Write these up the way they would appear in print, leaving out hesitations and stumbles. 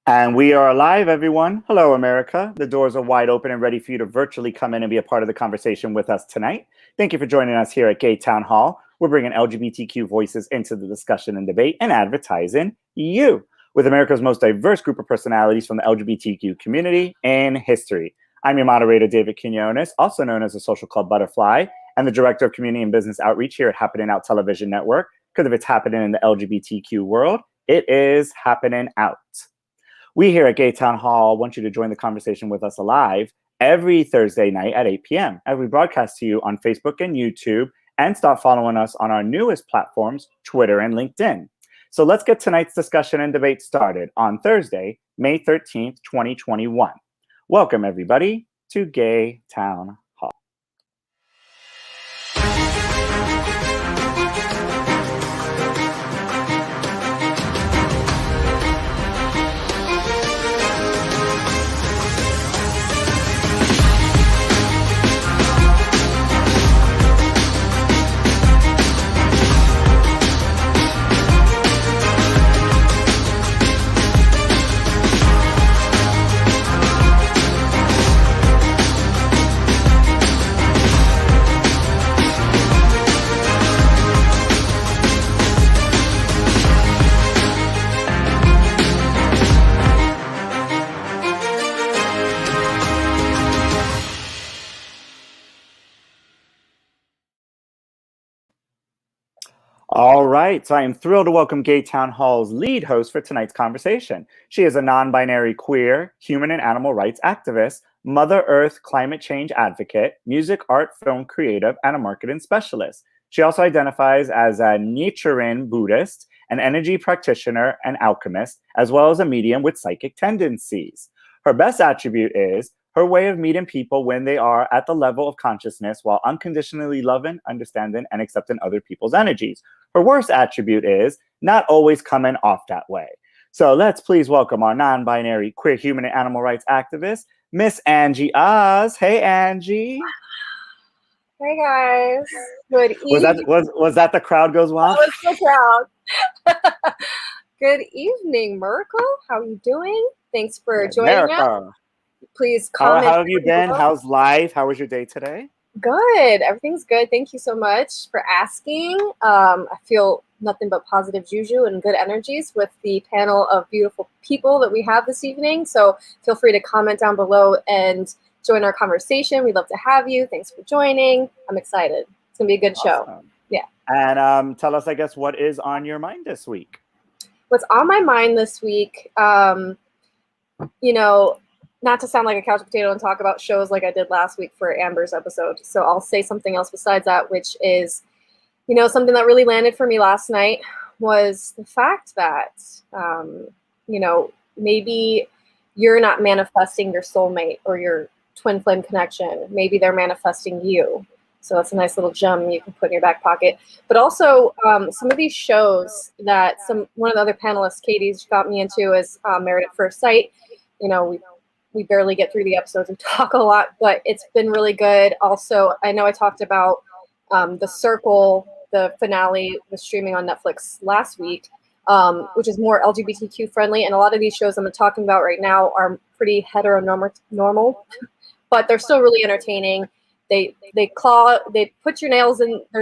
And we are live, everyone. Hello, America. The doors are wide open and ready for you to virtually come in and be a part of the conversation with us tonight. Thank you for joining us here at Gay Town Hall. We're bringing LGBTQ voices into the discussion and debate and advertising you with America's most diverse group of personalities from the LGBTQ community in history. I'm your moderator, David Quiñones, also known as the Social Club Butterfly, and the Director of Community and Business Outreach here at Happening Out Television Network. Because if it's happening in the LGBTQ world, it is happening out. We here at Gay Town Hall want you to join the conversation with us live every Thursday night at 8 p.m. as we broadcast to you on Facebook and YouTube, and start following us on our newest platforms, Twitter and LinkedIn. So let's get tonight's discussion and debate started on Thursday, May 13th, 2021. Welcome, everybody, to Gay Town Hall. All right, so I am thrilled to welcome Gay Town Hall's lead host for tonight's conversation. She is a non-binary queer, human and animal rights activist, Mother Earth climate change advocate, music, art, film creative, and a marketing specialist. She also identifies as a Nichiren Buddhist, an energy practitioner and alchemist, as well as a medium with psychic tendencies. Her best attribute is her way of meeting people when they are at the level of consciousness while unconditionally loving, understanding, and accepting other people's energies. Her worst attribute is not always coming off that way. So let's please welcome our non-binary queer human and animal rights activist, Miss Angie Oz. Hey, Angie. Hey, guys. Good evening. Was that the crowd goes wild? That was the crowd. Good evening, Merkel. How are you doing? Thanks for joining us. Please comment. How have you been? How's life? How was your day today? Good. Everything's good. Thank you so much for asking. I feel nothing but positive juju and good energies with the panel of beautiful people that we have this evening. So feel free to comment down below and join our conversation. We'd love to have you. Thanks for joining. I'm excited. It's going to be a good show. Yeah. And tell us, I guess, what is on your mind this week? What's on my mind this week, not to sound like a couch potato and talk about shows like I did last week for Amber's episode. So I'll say something else besides that, which is, something that really landed for me last night was the fact that, maybe you're not manifesting your soulmate or your twin flame connection. Maybe they're manifesting you. So that's a nice little gem you can put in your back pocket. But also some of these shows that one of the other panelists, Katie's got me into is Married at First Sight. We barely get through the episodes and talk a lot, but it's been really good. Also, I know I talked about The Circle, the finale was streaming on Netflix last week, which is more LGBTQ friendly. And a lot of these shows I'm talking about right now are pretty heteronormal, but they're still really entertaining. They put their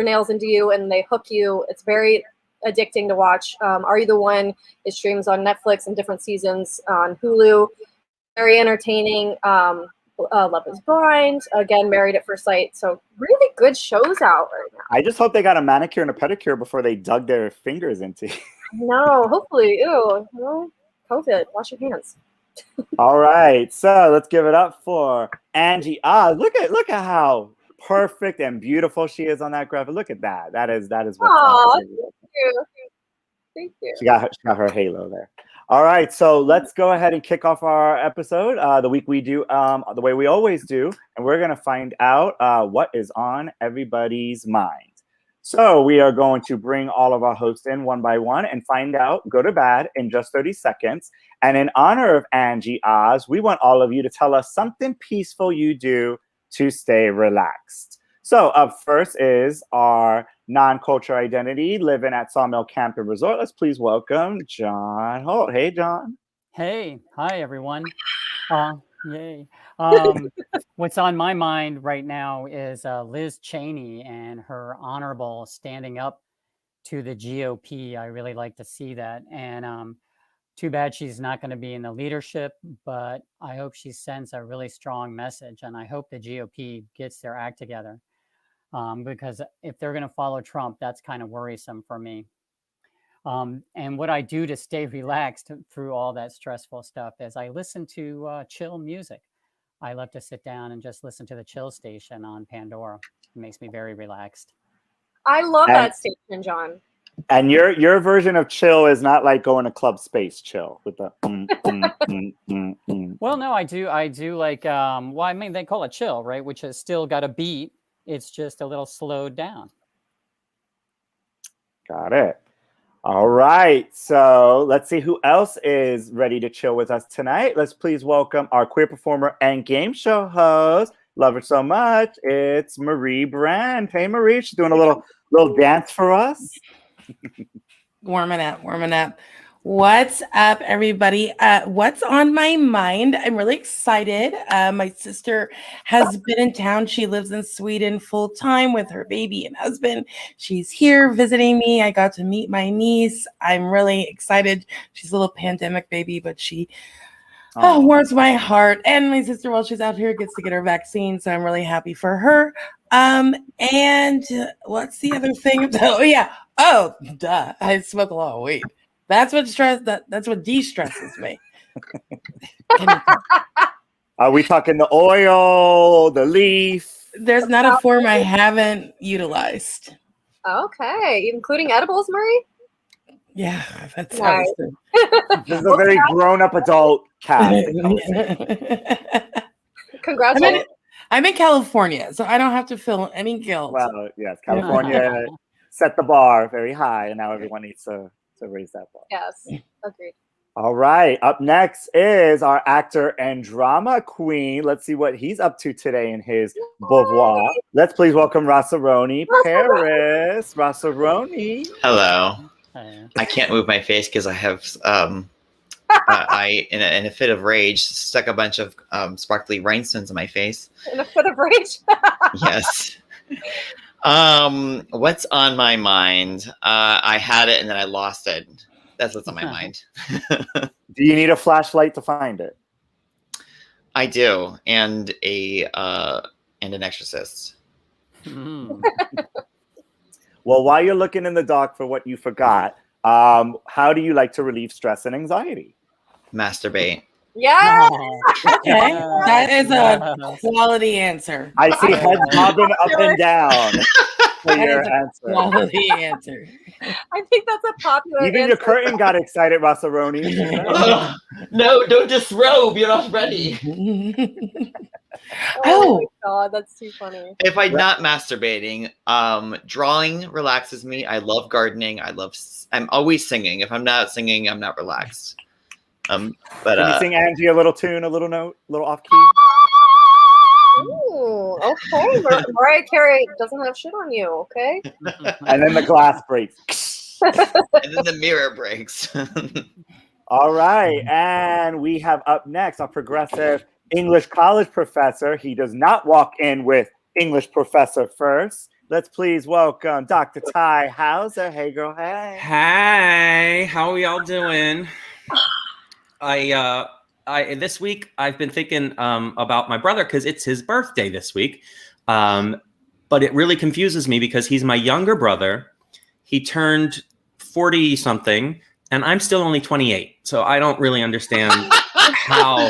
nails into you and they hook you. It's very addicting to watch. Are You the One? It streams on Netflix in different seasons on Hulu. Very entertaining. Love is Blind. Again, Married at First Sight. So really good shows out right now. I just hope they got a manicure and a pedicure before they dug their fingers into you. No, hopefully. Ew. COVID. Wash your hands. All right. So let's give it up for Angie Oz. Look at how perfect and beautiful she is on that graphic. Look at that. That is what's Thank you. Thank you. She got her halo there. All right, so let's go ahead and kick off our episode the week we do the way we always do, and we're going to find out what is on everybody's mind. So we are going to bring all of our hosts in one by one and find out good or bad in just 30 seconds. And in honor of Angie Oz, we want all of you to tell us something peaceful you do to stay relaxed. So up first is our non-culture identity living at Sawmill Camp and Resort. Let's please welcome John Holt. Hey, John. Hey, hi everyone. Yay. What's on my mind right now is Liz Cheney and her honorable standing up to the GOP. I really like to see that. And too bad she's not going to be in the leadership, but I hope she sends a really strong message. And I hope the GOP gets their act together because if they're going to follow Trump, that's kind of worrisome for me. And what I do to stay relaxed through all that stressful stuff is I listen to chill music. I love to sit down and just listen to the chill station on Pandora. It makes me very relaxed. I love that station, John. And your version of chill is not like going to club space chill with the. Well, no, I do like. Well, I mean, they call it chill, right? Which has still got a beat. It's just a little slowed down. Got it. All right, so let's see who else is ready to chill with us tonight. Let's please welcome our queer performer and game show host. Love her so much. It's Marie Brand. Hey, Marie, she's doing a little dance for us. Warming up. What's up, everybody? What's on my mind? I'm really excited. My sister has been in town. She lives in Sweden full time with her baby and husband. She's here visiting me. I got to meet my niece. I'm really excited. She's a little pandemic baby, but she warms my heart. And my sister, while she's out here, gets to get her vaccine. So I'm really happy for her. And what's the other thing? Oh, duh. I smoke a lot of weed. That's what that's what de-stresses me. Are we talking the oil, the leaf? There's not a form I haven't utilized. Okay, including edibles, Marie? Yeah, that's nice. This is a very grown-up adult cast. Congratulations. I'm in California, so I don't have to feel any guilt. Well, yes, California set the bar very high, and now everyone needs to raise that bar. Yes, agreed. All right, up next is our actor and drama queen. Let's see what he's up to today in his boudoir. Let's please welcome Rossaroni Paris. Rossaroni. Hello. I can't move my face because I have I in a fit of rage stuck a bunch of sparkly rhinestones in my face. In a fit of rage? Yes. What's on my mind? I had it and then I lost it. That's what's on my mind. Do you need a flashlight to find it? I do, and an exorcist. Well, while you're looking in the dark for what you forgot, how do you like to relieve stress and anxiety? Masturbate. Yeah. Okay. That is a quality answer. I see heads bobbing up and down for your answer. Quality answer. I think that's a popular Even answer. your curtain got excited, Rossaroni. No, don't disrobe. You're not ready. Oh my God, that's too funny. If I'm not masturbating, drawing relaxes me. I love gardening. I'm always singing. If I'm not singing, I'm not relaxed. But can you sing Angie a little tune, a little note, a little off key? Ooh, okay. Mariah Carey doesn't have shit on you, okay? And then the glass breaks. And then the mirror breaks. All right, and we have up next our progressive English college professor. He does not walk in with English professor first. Let's please welcome Dr. Ty Hauser. Hey, girl, hey. Hey, how are y'all doing? This week I've been thinking about my brother because it's his birthday this week. But it really confuses me because he's my younger brother. He turned 40 something and I'm still only 28. So I don't really understand how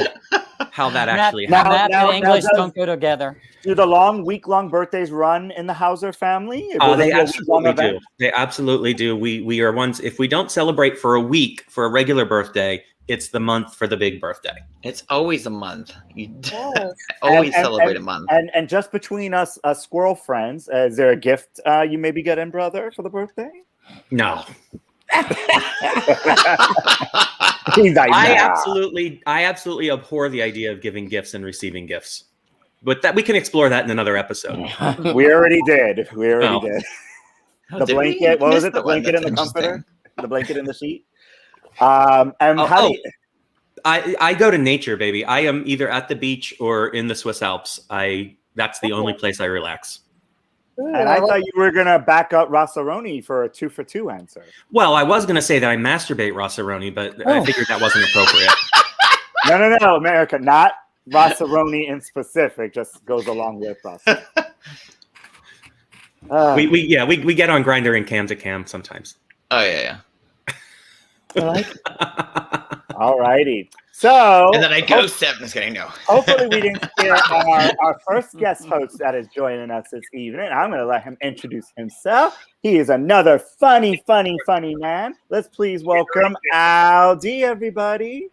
that actually happened. Math and English don't go together. Do the week-long birthdays run in the Hauser family? They absolutely do. They absolutely do. We are ones, if we don't celebrate for a week for a regular birthday, it's the month for the big birthday. It's always a month. You Yes. always celebrate a month. And just between us squirrel friends, is there a gift you maybe get in, brother, for the birthday? No. He's like, I absolutely abhor the idea of giving gifts and receiving gifts. But that we can explore that in another episode. We already did. did. The blanket. What was it? The blanket and the comforter? The blanket and the sheet. I go to nature, baby. I am either at the beach or in the Swiss Alps. That's the only place I relax. Ooh, And I thought you were going to back up Rossaroni for a 2 for 2 answer. Well, I was going to say that I masturbate Rossaroni, but I figured that wasn't appropriate. No, America, not Rossaroni in specific, just goes along with us. We get on Grindr and cam to cam sometimes. Oh yeah. All righty. So, And then I ghost them. Just kidding. No. hopefully we didn't scare our first guest host that is joining us this evening. I'm going to let him introduce himself. He is another funny man. Let's please welcome Aldi, everybody.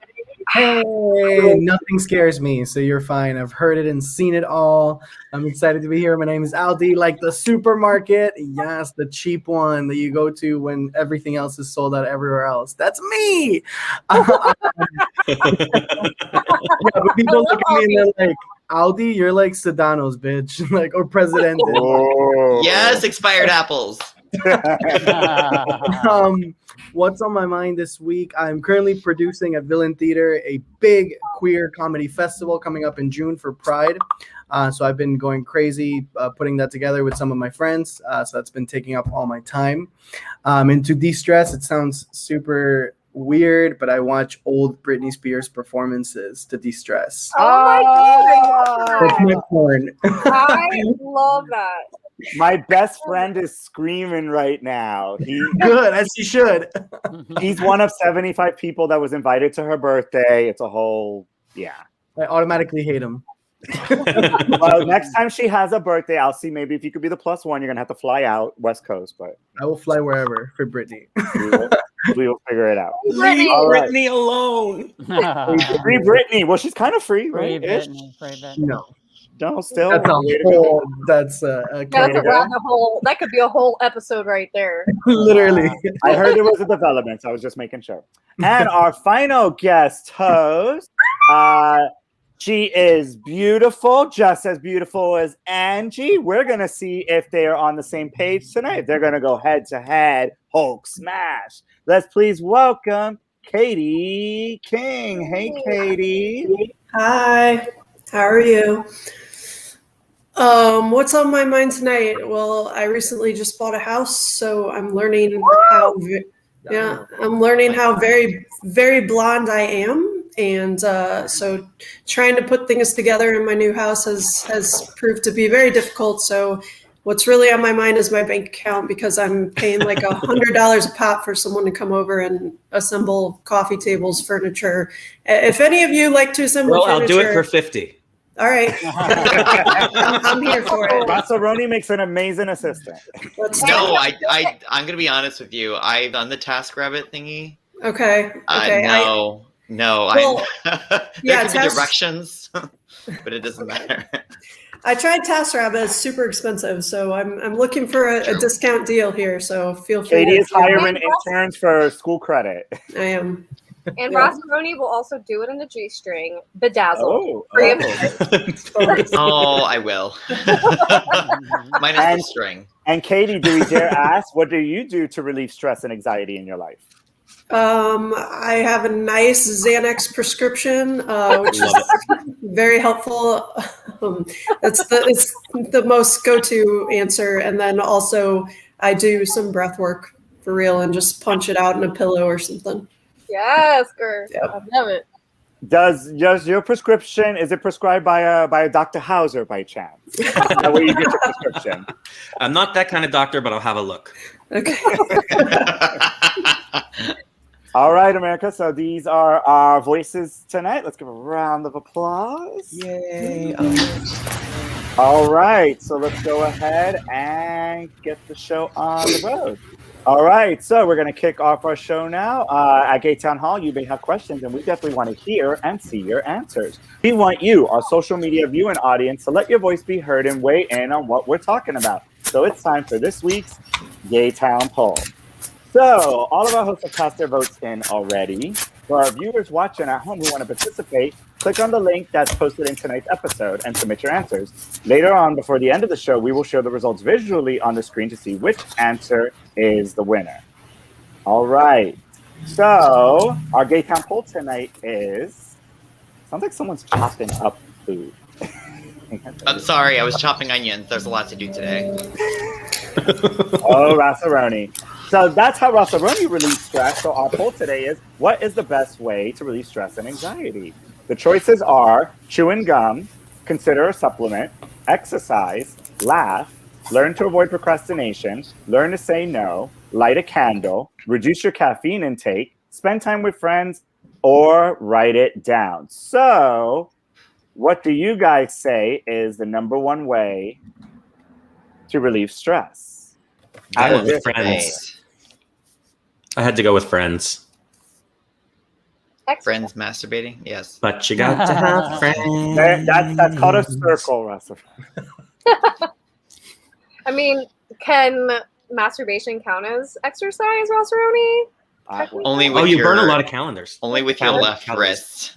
Hey, nothing scares me, so you're fine. I've heard it and seen it all. I'm excited to be here. My name is Aldi, like the supermarket. Yes, the cheap one that you go to when everything else is sold out everywhere else. That's me. Yeah, but people look at me and they're like, Aldi, you're like Sedano's, bitch. Like, or Presidente. Oh. Yes, expired apples. What's on my mind this week? I'm currently producing at Villain Theater a big queer comedy festival coming up in June for Pride. So I've been going crazy putting that together with some of my friends. So that's been taking up all my time. And to de-stress, it sounds super weird, but I watch old Britney Spears performances to de-stress. Oh my god, That's my porn. I love that. My best friend is screaming right now. Good, as he should. He's one of 75 people that was invited to her birthday. It's a whole, yeah. I automatically hate him. Well, next time she has a birthday, I'll see maybe if you could be the +1, you're going to have to fly out West Coast, but I will fly wherever for Britney. we will figure it out. Leave All right. Britney alone. Free Britney. Well, she's kind of free, Free right? Ish. Britney, free Britney. No, No, still. that's a whole. That's Yeah, Way that's to go. around the whole. That could be a whole episode right there. literally. I heard it was a development. So I was just making sure. And our final guest host, she is beautiful, just as beautiful as Angie. We're going to see if they are on the same page tonight. They're going to go head to head, Hulk smash. Let's please welcome Katie King. Hey, Katie. Hi, how are you? What's on my mind tonight? Well, I recently just bought a house, so I'm learning how very, very blonde I am. And so trying to put things together in my new house has proved to be very difficult. So what's really on my mind is my bank account, because I'm paying like $100 a pop for someone to come over and assemble coffee tables, furniture. If any of you like to assemble furniture, I'll do it for 50. all right. I'm here for it. Rossaroni makes an amazing assistant. Let's No, I'm gonna be honest with you. I've done the TaskRabbit thingy. Okay. No. Well, There yeah, could be directions, but it doesn't matter. I tried TaskRabbit. It's super expensive, so I'm looking for a discount deal here. So feel free. Katie is hiring interns for school credit. I am. And Yeah. Rossaroni will also do it in the G-string, bedazzled. Oh, Free of Oh, I will. Minus the string. And Katie, do we dare ask, what do you do to relieve stress and anxiety in your life? I have a nice Xanax prescription, which is very helpful. It's the most go-to answer. And then also I do some breath work for real and just punch it out in a pillow or something. Yes, girl. Yep. I love it. Does your prescription, is it prescribed by a Dr. Hauser by chance? Is that where you get your prescription? I'm not that kind of doctor, but I'll have a look. Okay. All right, America. So these are our voices tonight. Let's give a round of applause. Yay. All right. So let's go ahead and get the show on the road. All right. So we're going to kick off our show now. At Gay Town Hall, you may have questions, and we definitely want to hear and see your answers. We want you, our social media viewing audience, to let your voice be heard and weigh in on what we're talking about. So it's time for this week's Gay Town Poll. So all of our hosts have cast their votes in already. For our viewers watching at home who want to participate, click on the link that's posted in tonight's episode and submit your answers. Later on, before the end of the show, we will show the results visually on the screen to see which answer is the winner. All right. So our Gay Town poll tonight is, sounds like someone's chopping up food. I'm sorry, I was chopping onions. There's a lot to do today. Oh, Rassaroni. So that's how Rassaroni relieves stress. So our poll today is, what is the best way to relieve stress and anxiety? The choices are chewing gum, consider a supplement, exercise, laugh, learn to avoid procrastination, learn to say no, light a candle, reduce your caffeine intake, spend time with friends, or write it down. So what do you guys say is the number one way to relieve stress? I went with friends. I had to go with friends. Friends masturbating? Yes. But you got to have friends. That's called a circle, Russell. I mean, can masturbation count as exercise, Rosaroni? Only with you burn a lot of calendars. Only with your left wrist.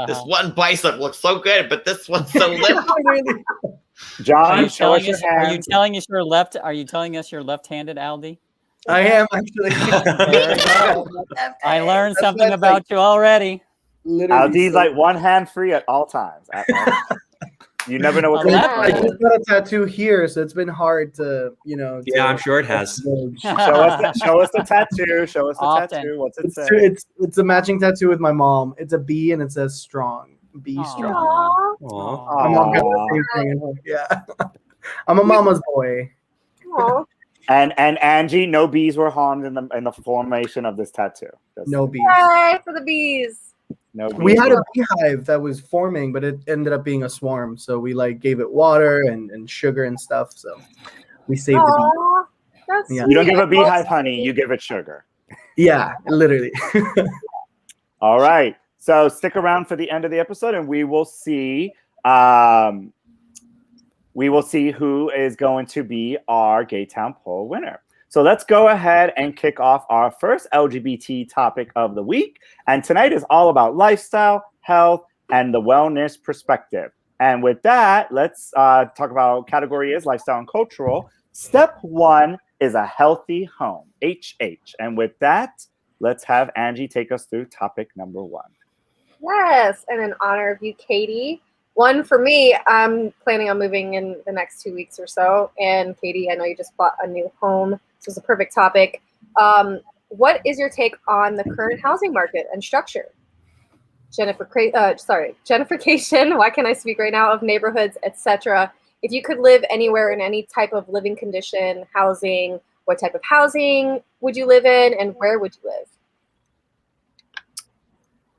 This one bicep looks so good, but this one's so limp. John, are you telling us you're left? Are you telling us you're left-handed, Aldi? I am actually. I learned something about you already. Aldi's like one hand free at all times. You never know what's going on. I just got a tattoo here, so it's been hard to, Yeah, I'm sure it has. Show us the tattoo. Show us the Often. tattoo. What's it say? It's a matching tattoo with my mom. It's a B and it says strong. Be strong. Aw. My mom got the same thing. Yeah. I'm a mama's boy. Aww. And Angie, no bees were harmed in the formation of this tattoo. No bees. Yay for the bees. No bees. We had a beehive that was forming, but it ended up being a swarm. So we gave it water and sugar and stuff. So we saved the Aww, that's Yeah. You don't give a sweet. beehive honey, you give it sugar. bee. Yeah, literally. All right. So stick around for the end of the episode, and we will see. We will see who is going to be our Gay Town poll winner. So let's go ahead and kick off our first LGBT topic of the week. And tonight is all about lifestyle, health, and the wellness perspective. And with that, let's talk about category is lifestyle and cultural. Step one is a healthy home, HH. And with that, let's have Angie take us through topic number one. Yes, and in honor of you, Katie. One for me, I'm planning on moving in the next 2 weeks or so. And Katie, I know you just bought a new home. This is a perfect topic. What is your take on the current housing market and structure? Gentrification, why can't I speak right now, of neighborhoods, etc. If you could live anywhere in any type of living condition, housing, what type of housing would you live in and where would you live?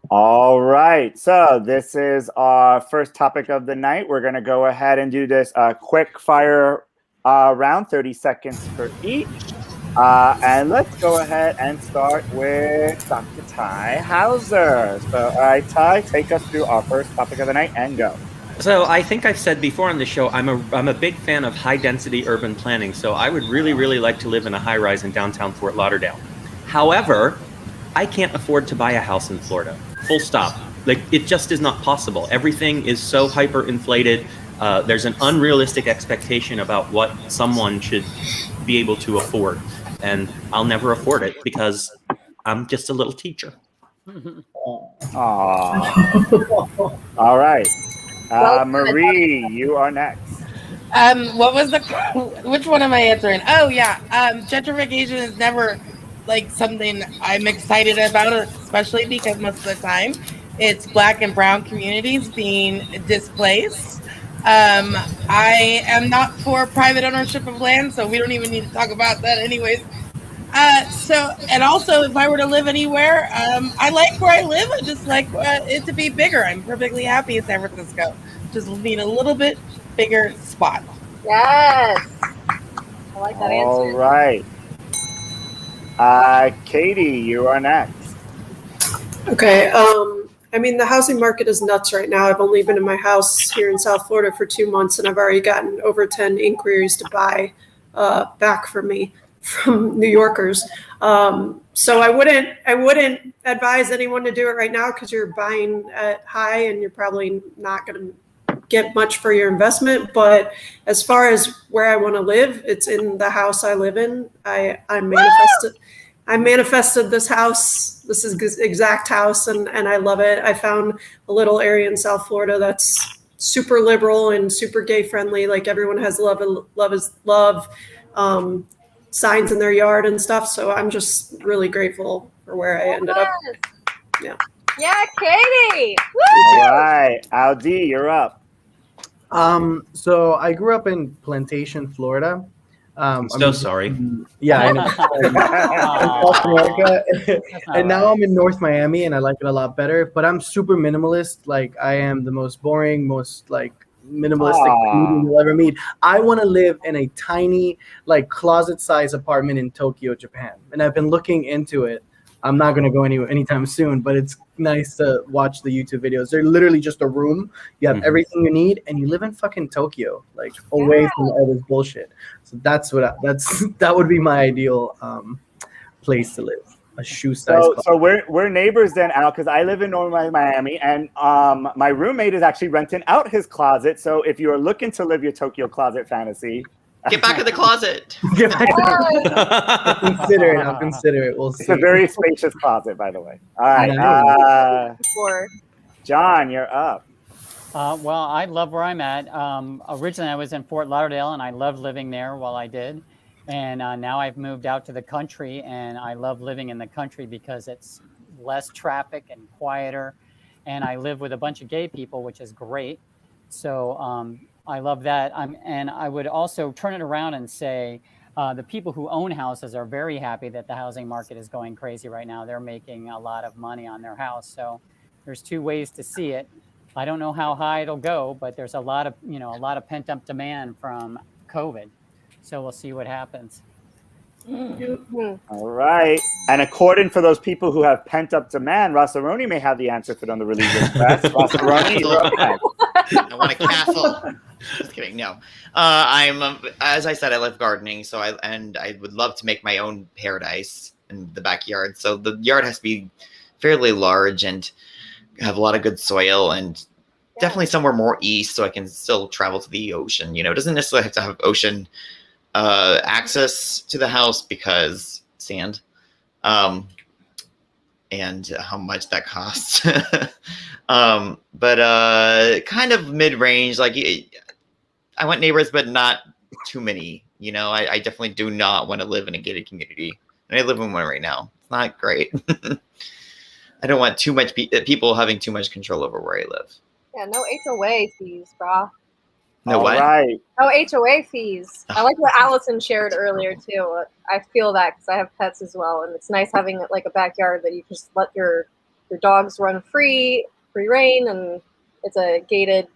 All right, so this is our first topic of the night. We're going to go ahead and do this quick fire round, 30 seconds for each. And let's go ahead and start with Dr. Ty Hauser. So, all right, Ty, take us through our first topic of the night and go. So I think I've said before on the show, I'm a big fan of high density urban planning. So I would really, really like to live in a high rise in downtown Fort Lauderdale. However, I can't afford to buy a house in Florida. Full stop. It just is not possible. Everything is so hyper inflated. There's an unrealistic expectation about what someone should be able to afford. And I'll never afford it because I'm just a little teacher. Aww. All right. Marie, you are next. What was which one am I answering? Oh yeah. Gentrification is never something I'm excited about, especially because most of the time it's Black and brown communities being displaced. I am not for private ownership of land, so we don't even need to talk about that anyways. And also if I were to live anywhere, I like where I live. I just like it to be bigger. I'm perfectly happy in San Francisco. Just need a little bit bigger spot. Yes. I like that answer. All right. Katie, you are next. Okay. I mean, the housing market is nuts right now. I've only been in my house here in South Florida for 2 months, and I've already gotten over 10 inquiries to buy back for me from New Yorkers. So I wouldn't advise anyone to do it right now because you're buying at high and you're probably not going to get much for your investment. But as far as where I want to live, it's in the house I live in. I'm I manifested this house. This is the exact house, and I love it. I found a little area in South Florida that's super liberal and super gay friendly. Like everyone has love is love signs in their yard and stuff. So I'm just really grateful for where I ended up. Yeah. Yeah, Katie. All right, Aldi, you're up. So I grew up in Plantation, Florida. I'm so sorry. Yeah, I know. In South America. And now I'm in North Miami, and I like it a lot better. But I'm super minimalist. Like I am the most boring, most like minimalistic comedian you'll ever meet. I want to live in a tiny, like closet-sized apartment in Tokyo, Japan, and I've been looking into it. I'm not going to go anytime soon, but it's nice to watch the YouTube videos. They're literally just a room. You have everything you need, and you live in fucking Tokyo, like away from all this bullshit. So that would be my ideal place to live. A shoe size. So we're neighbors then, Al, because I live in North Miami, and my roommate is actually renting out his closet. So if you are looking to live your Tokyo closet fantasy, Get back in the closet. Get back I'll consider it. We'll see. It's a very spacious closet, by the way. All right. John, you're up. Well, I love where I'm at. Originally, I was in Fort Lauderdale, and I loved living there while I did. And now I've moved out to the country, and I love living in the country because it's less traffic and quieter. And I live with a bunch of gay people, which is great. So I love that. And I would also turn it around and say the people who own houses are very happy that the housing market is going crazy right now. They're making a lot of money on their house. So there's two ways to see it. I don't know how high it'll go, but there's a lot of pent up demand from COVID. So we'll see what happens. All right. And according for those people who have pent up demand, Rossaroni may have the answer for it on the religious press. Rossaroni, you're up. I want a castle. Just kidding. No, I'm as I said, I love gardening, so I would love to make my own paradise in the backyard. So the yard has to be fairly large and have a lot of good soil, and definitely somewhere more east, so I can still travel to the ocean. It doesn't necessarily have to have ocean access to the house because sand, and how much that costs. But kind of mid-range, like I want neighbors, but not too many. I definitely do not want to live in a gated community, and I live in one right now. It's not great. I don't want too much people having too much control over where I live. Yeah, no HOA fees, brah. No what? Right. No HOA fees. I like what Allison shared earlier too. I feel that because I have pets as well, and it's nice having like a backyard that you just let your dogs run free reign, and it's a gated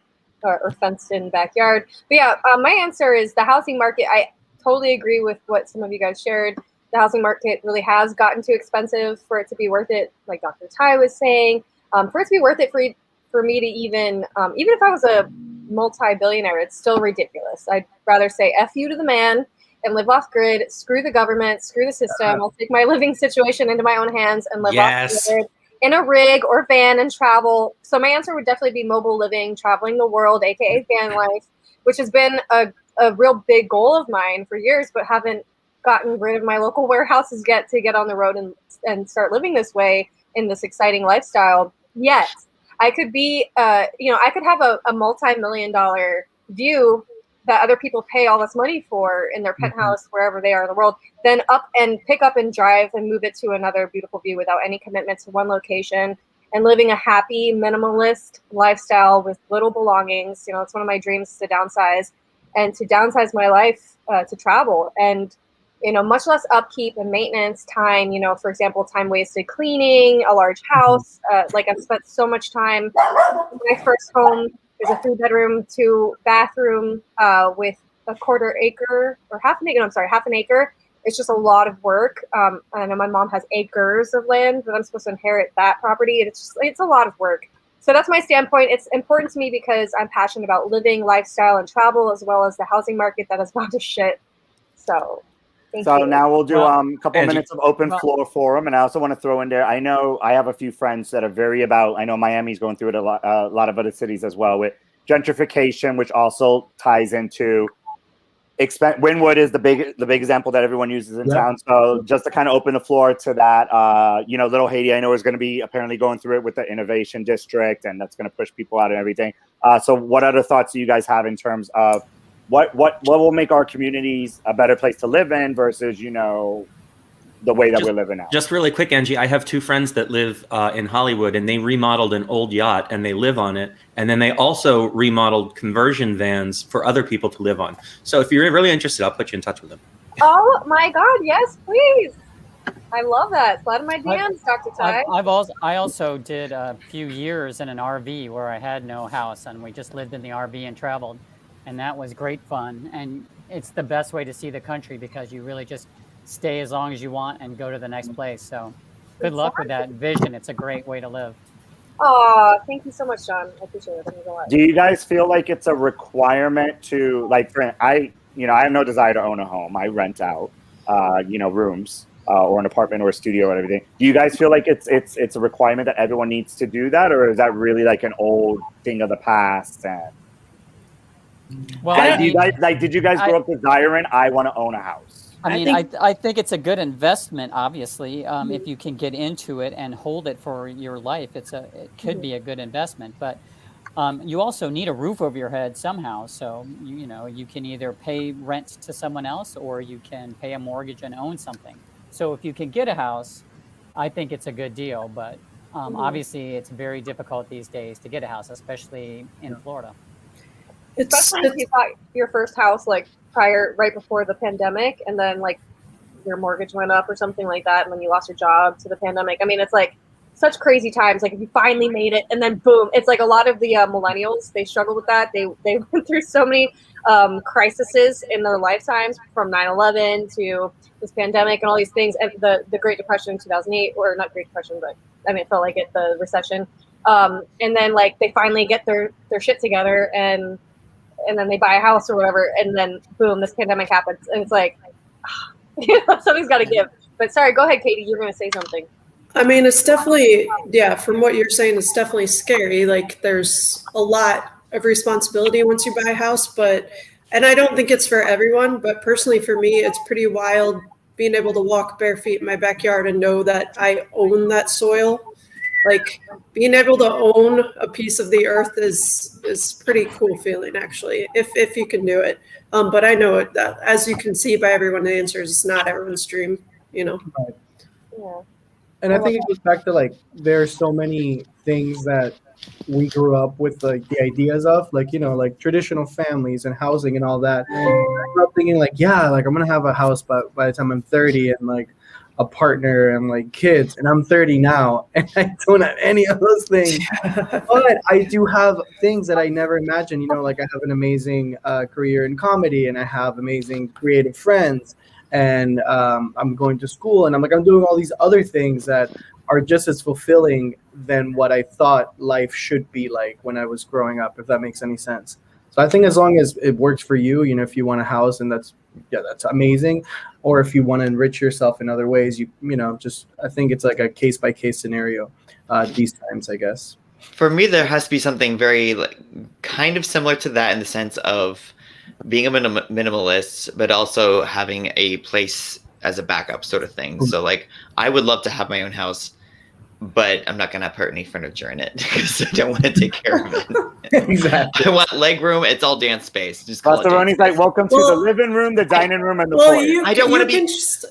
or fenced in backyard. But yeah, my answer is the housing market. I totally agree with what some of you guys shared. The housing market really has gotten too expensive for it to be worth it, like Dr. Ty was saying. For it to be worth it for me to even if I was a multi-billionaire, it's still ridiculous. I'd rather say F you to the man and live off grid, screw the government, screw the system. I'll take my living situation into my own hands and live off grid in a rig or van and travel. So my answer would definitely be mobile living, traveling the world, aka van life, which has been a real big goal of mine for years, but haven't gotten rid of my local warehouses yet to get on the road and start living this way in this exciting lifestyle yet. I could be, I could have a multi-million-dollar view that other people pay all this money for in their penthouse, wherever they are in the world, then pick up and drive and move it to another beautiful view without any commitment to one location and living a happy, minimalist lifestyle with little belongings. It's one of my dreams to downsize my life to travel and, much less upkeep and maintenance time, for example, time wasted cleaning a large house. Like I've spent so much time. My first home is a 3-bedroom, 2-bathroom with half an acre. It's just a lot of work. I know my mom has acres of land, but I'm supposed to inherit that property. And it's a lot of work. So that's my standpoint. It's important to me because I'm passionate about living, lifestyle, and travel, as well as the housing market that has gone to shit. So So now we'll do a couple minutes of open floor forum, and I also want to throw in there. I know I have a few friends that are very about. I know Miami's going through it a lot of other cities as well with gentrification, which also ties into Wynwood is the big example that everyone uses in town. So just to kind of open the floor to that, Little Haiti, I know is going to be apparently going through it with the innovation district, and that's going to push people out and everything. So what other thoughts do you guys have in terms of what will make our communities a better place to live in versus, the way that we're living now? Just really quick, Angie, I have 2 friends that live in Hollywood, and they remodeled an old yacht and they live on it. And then they also remodeled conversion vans for other people to live on. So if you're really interested, I'll put you in touch with them. Oh my God, yes, please. I love that. Slide in my DMs, Dr. Ty. I also did a few years in an RV where I had no house, and we just lived in the RV and traveled. And that was great fun. And it's the best way to see the country because you really just stay as long as you want and go to the next place. So good luck with that vision. It's a great way to live. Oh, thank you so much, John. I appreciate it. Thank you a lot. Do you guys feel like it's a requirement to, like, I have no desire to own a home. I rent out, rooms or an apartment or a studio and everything. Do you guys feel like it's a requirement that everyone needs to do that, or is that really like an old thing of the past? And well, did you guys grow up desiring, I want to own a house? I think it's a good investment. Obviously, if you can get into it and hold it for your life, it could be a good investment. But you also need a roof over your head somehow. So you can either pay rent to someone else or you can pay a mortgage and own something. So if you can get a house, I think it's a good deal. But obviously, it's very difficult these days to get a house, especially in Florida. Especially if you bought your first house like right before the pandemic, and then like your mortgage went up or something like that, and then you lost your job to the pandemic. I mean, it's like such crazy times. Like if you finally made it, and then boom, it's like a lot of the millennials, they struggle with that. They went through so many crises in their lifetimes, from 9/11 to this pandemic and all these things, and the Great Depression in 2008, or not Great Depression, but I mean, it felt like it, the recession. And then like they finally get their shit together, and then they buy a house or whatever, and then boom, this pandemic happens, and it's like, something's got to give. But sorry, go ahead, Katie. You're going to say something. I mean, it's definitely, from what you're saying, it's definitely scary. Like there's a lot of responsibility once you buy a house, and I don't think it's for everyone, but personally for me, it's pretty wild being able to walk bare feet in my backyard and know that I own that soil. Like being able to own a piece of the earth is pretty cool feeling, actually, if you can do it. But I know it, that, as you can see by everyone, the answer is it's not everyone's dream, Right. Yeah. And I think it goes back to like there are so many things that we grew up with, like the ideas of, like like traditional families and housing and all that. I grew up thinking like, like I'm gonna have a house by the time I'm 30 and like a partner and like kids, and I'm 30 now and I don't have any of those things. But I do have things that I never imagined. Like I have an amazing career in comedy, and I have amazing creative friends, and I'm going to school, and I'm doing all these other things that are just as fulfilling than what I thought life should be like when I was growing up, if that makes any sense. So I think as long as it works for you, if you want a house, and that's amazing. Or if you want to enrich yourself in other ways, I think it's like a case by case scenario these times, I guess. For me, there has to be something very kind of similar to that, in the sense of being a minimalist, but also having a place as a backup sort of thing. So like, I would love to have my own house, but I'm not going to put any furniture in it because I don't want to take care of it. Exactly. I want leg room. It's all dance space. Just call Pastor Ronnie's like, welcome to the living room, the dining room, and the foyer. I don't want to be.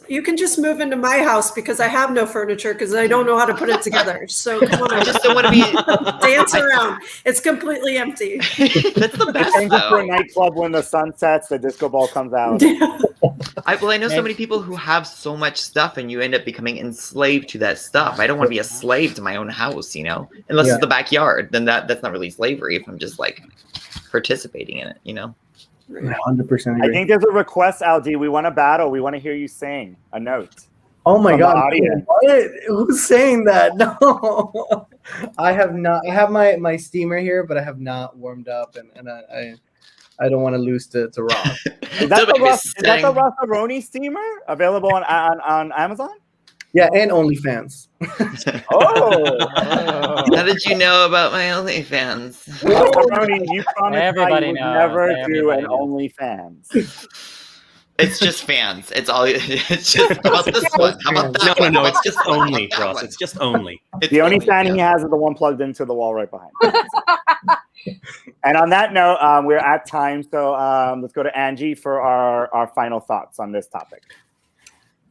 You can just move into my house because I have no furniture because I don't know how to put it together. So come on, I just don't want to be dance around. It's completely empty. That's the best. Change it to a nightclub when the sun sets, the disco ball comes out. I know so many people who have so much stuff, and you end up becoming enslaved to that stuff. I don't want to be a slave to my own house, unless it's the backyard. Then that's not really slavery if I'm just like participating in it, 100%. I think there's a request, Aldi. We want to battle. We want to hear you sing a note. Oh my God! Audience. What? Who's saying that? No, I have not. I have my steamer here, but I have not warmed up, and I don't want to lose to Ross. Is that the Rossaroni steamer available on Amazon? Yeah, and OnlyFans. Oh. How did you know about my OnlyFans? Macaroni, you promised Everybody I would knows. never do Everybody an knows. OnlyFans. It's just fans. It's all. It's just how about this one? How about that No, one? no, How it's about just this one? How only, about that Ross. one? It's just only. It's The only only, fan he yeah. has is the one plugged into the wall right behind. And on that note, we're at time, so let's go to Angie for our final thoughts on this topic.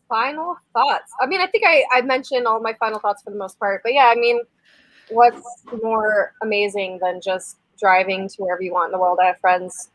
Final thoughts. I mean, I think I mentioned all my final thoughts for the most part, but yeah, I mean, what's more amazing than just driving to wherever you want in the world? I have friends,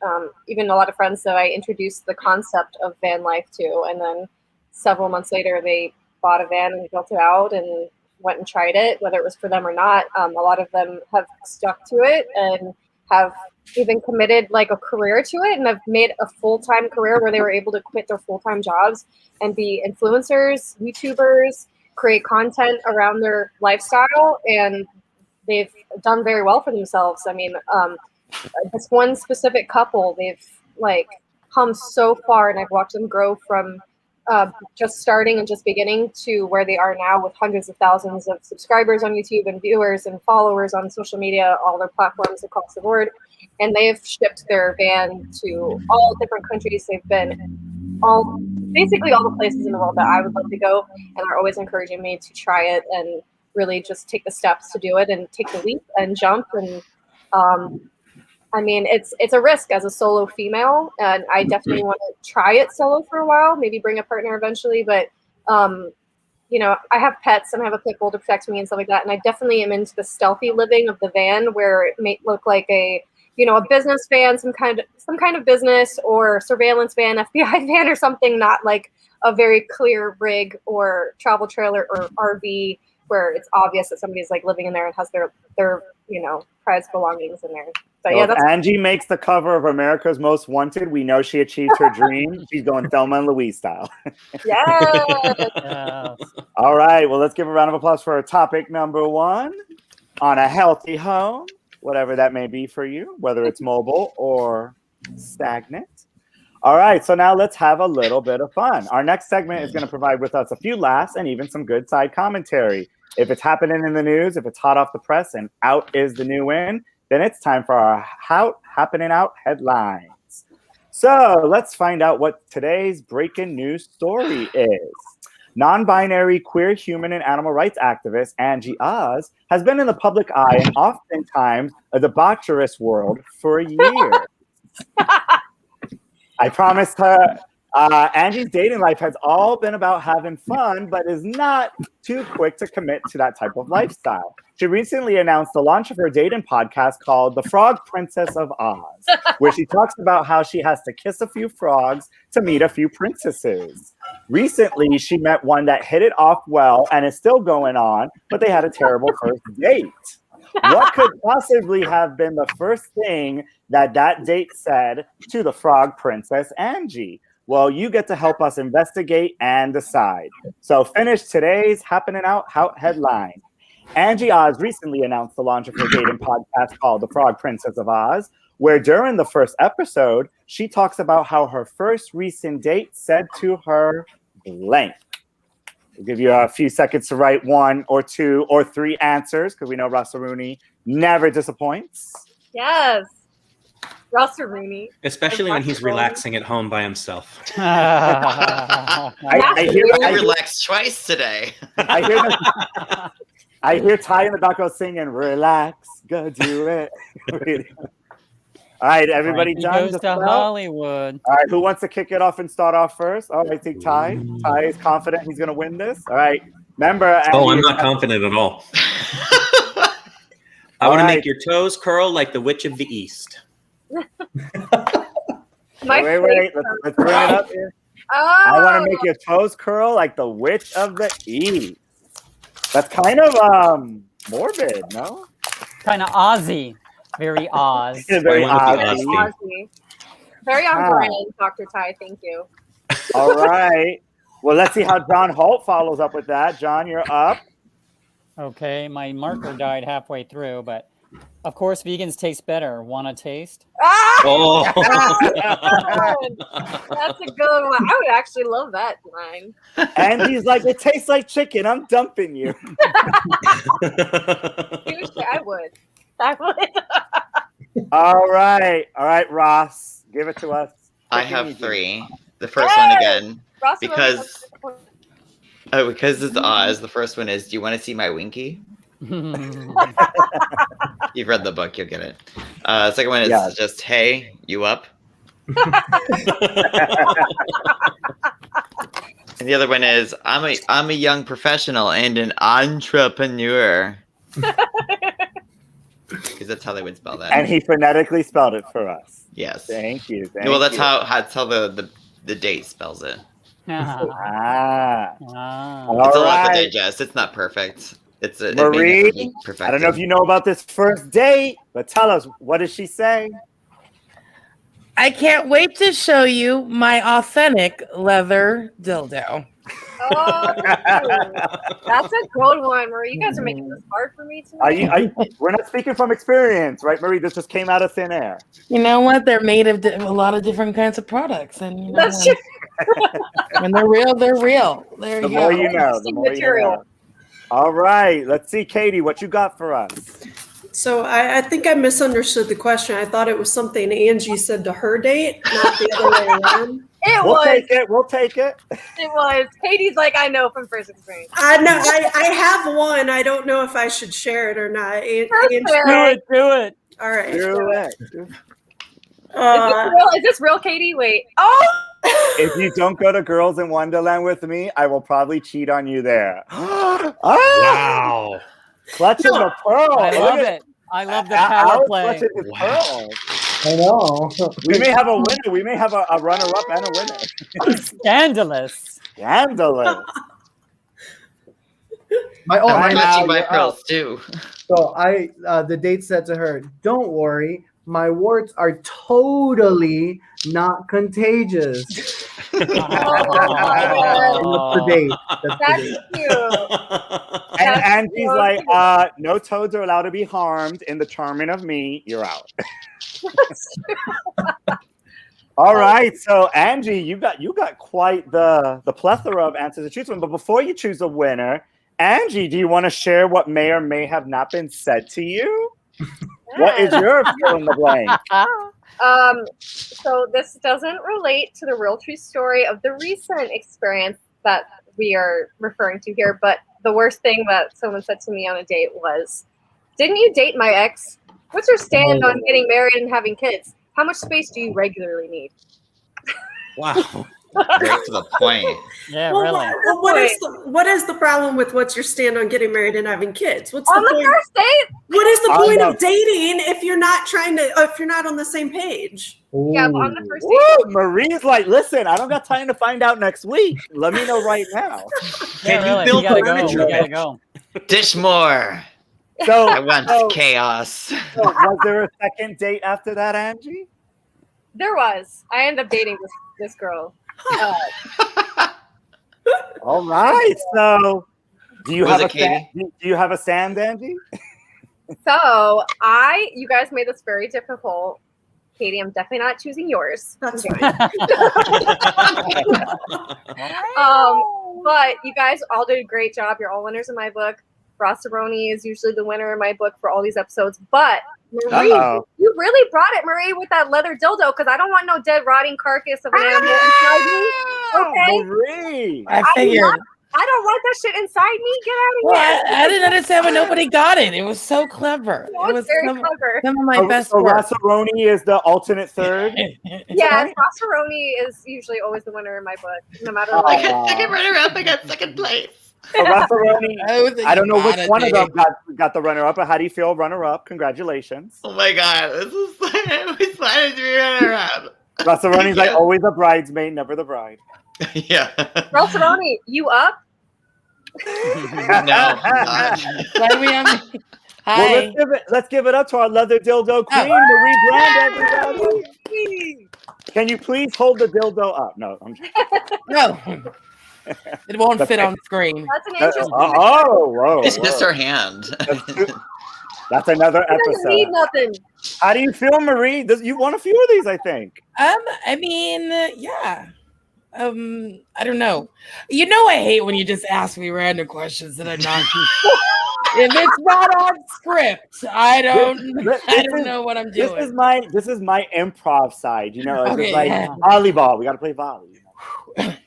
even a lot of friends that I introduced the concept of van life to, and then several months later they bought a van and built it out and went and tried it, whether it was for them or not. A lot of them have stuck to it and have even committed like a career to it and have made a full-time career where they were able to quit their full-time jobs and be influencers, YouTubers, create content around their lifestyle, and they've done very well for themselves. I mean, this one specific couple, they've like come so far, and I've watched them grow from just starting and just beginning to where they are now with hundreds of thousands of subscribers on YouTube and viewers and followers on social media, all their platforms across the board. And they've shipped their van to all different countries. They've been basically all the places in the world that I would love to go, and are always encouraging me to try it and really just take the steps to do it and take the leap and jump. And I mean, it's a risk as a solo female, and I definitely want to try it solo for a while, maybe bring a partner eventually. But, you know, I have pets and I have a pit bull to protect me and stuff like that. And I definitely am into the stealthy living of the van, where it may look like a business van, some kind of business or surveillance van, FBI van or something, not like a very clear rig or travel trailer or RV where it's obvious that somebody's like living in there and has their prized belongings in there. But So yeah, if that's Angie makes the cover of America's Most Wanted, we know she achieved her dream. She's going Thelma and Louise style. yes. All right. Well, let's give a round of applause for topic number 1 on a healthy home, whatever that may be for you, whether it's mobile or stagnant. All right. So now let's have a little bit of fun. Our next segment is going to provide with us a few laughs and even some good side commentary. If it's happening in the news, if it's hot off the press and out is the new in, then it's time for our happening out headlines. So let's find out what today's breaking news story is. Non-binary queer human and animal rights activist Angie Oz has been in the public eye and oftentimes a debaucherous world for years. I promised her Angie's dating life has all been about having fun, but is not too quick to commit to that type of lifestyle. She recently announced the launch of her dating podcast called The Frog Princess of Oz, where she talks about how she has to kiss a few frogs to meet a few princesses. Recently, she met one that hit it off well and is still going on, but they had a terrible first date. What could possibly have been the first thing that date said to the frog princess Angie? Well, you get to help us investigate and decide. So finish today's happening out headline. Angie Oz recently announced the launch of her dating podcast called The Frog Princess of Oz, where during the first episode, she talks about how her first recent date said to her blank. We'll give you a few seconds to write 1 or 2 or 3 answers, because we know Rossaruni never disappoints. Yes. Russell Rooney. Especially when he's relaxing at home by himself. I relaxed twice today. I hear Ty in the background singing, relax, go do it. All right, everybody done? Goes to Hollywood. All right, who wants to kick it off and start off first? Oh, I think Ty. Ty is confident he's going to win this. All right. Remember. I'm not confident at all. I want to make your toes curl like the Witch of the East. Wait. Let's bring it up here. Oh. I want to make your toes curl like the Witch of the East. That's kind of morbid, no? Kind of Aussie. Very Oz. Very Aussie. Very on brand, Dr. Ty. Thank you. All right. Well, let's see how John Holt follows up with that. John, you're up. Okay, my marker died halfway through, but Of course, vegans taste better. Want to taste? Ah! Oh. That's a good one. I would actually love that line. And he's like, it tastes like chicken. I'm dumping you. Seriously, I would. I would. All right, Ross, give it to us. I What can you have do? 3. The first one again, Ross because it's Oz. The first one is, do you want to see my winky? You've read the book, you'll get it. Second one is just, hey, you up? And the other one is, I'm a young professional and an entrepreneur. Because that's how they would spell that. And he phonetically spelled it for us. Yes. Thank you. Well, that's how the date spells it. Ah. It's All a lot to right. digest. It's not perfect. It may Marie, never be perfected. I don't know if you know about this first date, but tell us, what does she say? I can't wait to show you my authentic leather dildo. Oh, that's a good one, Marie. You guys are making this hard for me tonight. We're not speaking from experience, right, Marie? This just came out of thin air. You know what? They're made of a lot of different kinds of products, and you know, That's true. when they're real, they're real. There The you more go. you know, the more you Material. know. All right, let's see, Katie, what you got for us? So I think I misunderstood the question. I thought it was something Angie said to her date, not the other way around. We'll take it. We'll take it. It was. Katie's like, I know from first experience. I know. I have one. I don't know if I should share it or not. Angie, Do it. all right. Do it. Is this real, Katie? Wait. Oh! If you don't go to Girls in Wonderland with me, I will probably cheat on you there. Wow. Clutching the pearl. I love it. I love the power play. Pearl. I know. We may have a winner. We may have a runner-up and a winner. Scandalous. Scandalous. I'm clutching my now, pearls too. So the date said to her, "Don't worry, my warts are totally not contagious." That's the date. That's cute. And Angie's like, no toads are allowed to be harmed in the charming of me. You're out. All right. So Angie, you got quite the plethora of answers to choose from. But before you choose a winner, Angie, do you want to share what may or may have not been said to you? What is your fill in the blank? So this doesn't relate to the real true story of the recent experience that we are referring to here, but the worst thing that someone said to me on a date was, "Didn't you date my ex? What's your stand on getting married and having kids? How much space do you regularly need?" Wow. Right to the point. Yeah, Well, really. what is the problem with what's your stand on getting married and having kids? What's On the the point? first date? What is the I point know. of dating if you're not if you're not on the same page? Yeah, but on the first Woo, date. Marie's like, listen, I don't got time to find out next week. Let me know right now. Can you really. build gotta furniture? go. You gotta go. Dish more. So, I want chaos. so was there a second date after that, Angie? There was. I ended up dating this girl. All right. So, do you Was have it Katie? do you have a sand, Angie? So you guys made this very difficult. Katie, I'm definitely not choosing yours. That's Okay. fine. But you guys all did a great job. You're all winners in my book. Rossaroni is usually the winner in my book for all these episodes. But Marie, Uh-oh. you really brought it, Marie, with that leather dildo, because I don't want no dead, rotting carcass of an animal inside me. Okay? Marie. I figured. I don't want that shit inside me. Get out of Well, here. I didn't understand when nobody got it. It was so clever. It was very clever. some of my best So work. Rossaroni is the alternate third. Yeah, Right? Rossaroni is usually always the winner in my book, no matter Oh. what. I got second runner-up. I got second place. So Rossaroni, I don't know which Got it, one of Dave. them got the runner-up, but how do you feel runner-up? Congratulations. Oh my god, this is I always wanted to be runner-up. Rossaroni's like always a bridesmaid, never the bride. Yeah. Rossaroni, you up? No. not. Why do we have? Well, Hi. let's give it up to our leather dildo queen, Marie Brand, everybody. Can you please hold the dildo up? No, I'm just, No, it won't fit on screen. That's an interesting. whoa. It's just her hand. That's another It doesn't need episode. nothing. How do you feel, Marie? You won a few of these, I think. I mean, yeah. I don't know. You know, I hate when you just ask me random questions that I'm not. If it's not on script, I don't know what I'm doing. This is my improv side. You know, it's Okay, just like yeah. volleyball. We got to play volley.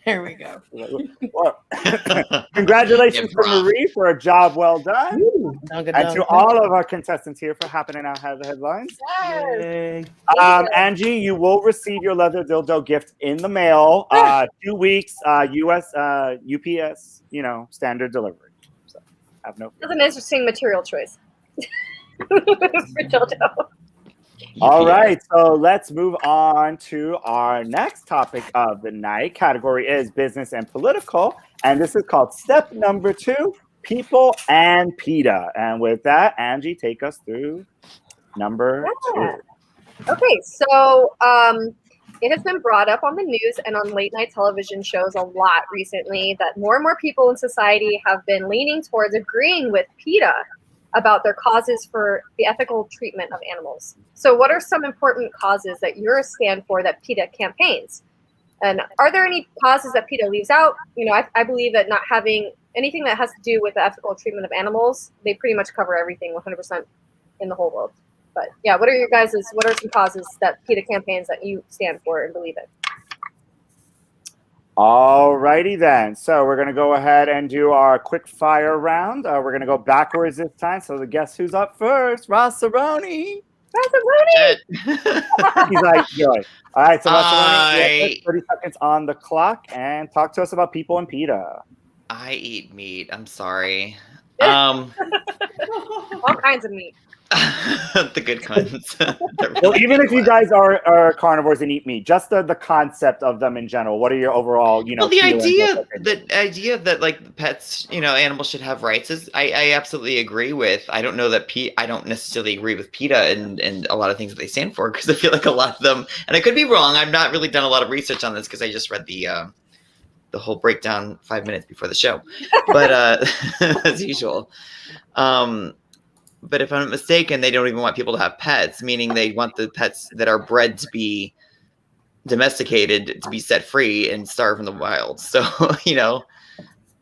There we go. Well, congratulations to Improv. Marie for a job well done, and to Dunk. all of our contestants here for happening out have the headlines. Yes. Angie, you will receive your leather dildo gift in the mail. 2 weeks, US UPS, standard delivery. So have no. That's an interesting material choice. For dildo. All right, so let's move on to our next topic of the night. Category is business and political, and this is called step number 2, people and PETA. And with that, Angie, take us through number 2. Okay, so it has been brought up on the news and on late night television shows a lot recently that more and more people in society have been leaning towards agreeing with PETA about their causes for the ethical treatment of animals. So what are some important causes that you're a stand for that PETA campaigns? And are there any causes that PETA leaves out? I believe that not having anything that has to do with the ethical treatment of animals, they pretty much cover everything 100% in the whole world. But yeah, what are some causes that PETA campaigns that you stand for and believe in? All righty then. So we're going to go ahead and do our quick fire round. We're going to go backwards this time. So guess who's up first? Rossaroni. He's like, yo. All right, so Rossaroni, 30 seconds on the clock, and talk to us about people in PETA. I eat meat. I'm sorry. All kinds of meat. The good ones. Well, even if you guys are carnivores and eat meat, just the concept of them in general. What are your overall, Well, the idea that like pets, animals should have rights is I absolutely agree with. I don't know that I don't necessarily agree with PETA and a lot of things that they stand for, because I feel like a lot of them, and I could be wrong. I've not really done a lot of research on this because I just read the whole breakdown 5 minutes before the show, but as usual. But if I'm not mistaken, they don't even want people to have pets, meaning they want the pets that are bred to be domesticated to be set free and starve in the wild. So,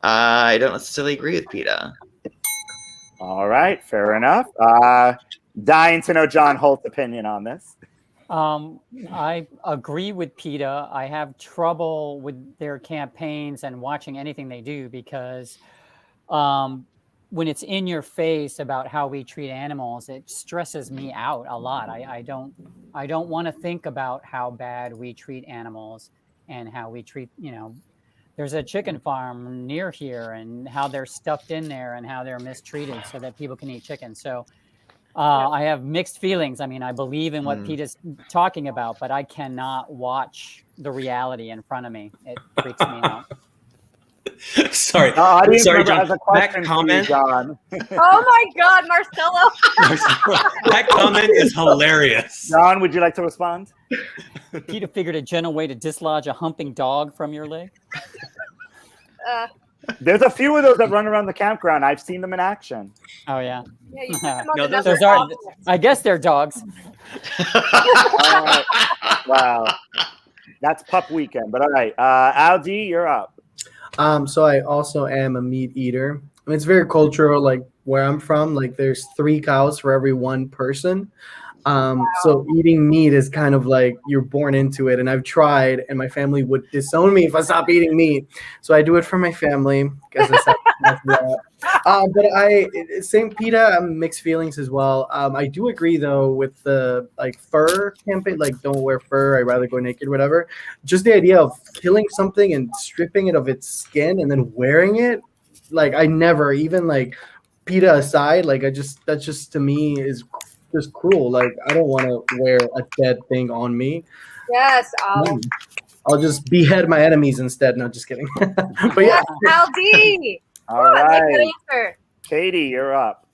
I don't necessarily agree with PETA. All right, fair enough. Dying to know John Holt's opinion on this. I agree with PETA. I have trouble with their campaigns and watching anything they do because when it's in your face about how we treat animals, it stresses me out a lot. I don't want to think about how bad we treat animals and how we treat, there's a chicken farm near here and how they're stuffed in there and how they're mistreated so that people can eat chicken. So I have mixed feelings. I mean, I believe in what PETA's talking about, but I cannot watch the reality in front of me. It freaks me out. Sorry, sorry, John. That comment, John. Oh my God, Marcelo! that comment is hilarious. John, would you like to respond? PETA figured a gentle way to dislodge a humping dog from your leg. There's a few of those that run around the campground. I've seen them in action. Oh yeah. Yeah, you put them on No, the those number are. I guess they're dogs. Wow, that's pup weekend. But all right, Aldi, you're up. So I also am a meat eater. I mean, it's very cultural, like where I'm from, like there's 3 cows for every 1 person. So eating meat is kind of like you're born into it. And I've tried, and my family would disown me if I stop eating meat. So I do it for my family. But same PETA, mixed feelings as well. I do agree though with the like fur campaign, like don't wear fur, I'd rather go naked, whatever. Just the idea of killing something and stripping it of its skin and then wearing it, like I never, even like PETA aside, like that's just to me is just cruel. Like I don't want to wear a dead thing on me. Yes, I'll just behead my enemies instead. No, just kidding. But yeah. Aldi. All right, Answer. Katie, you're up.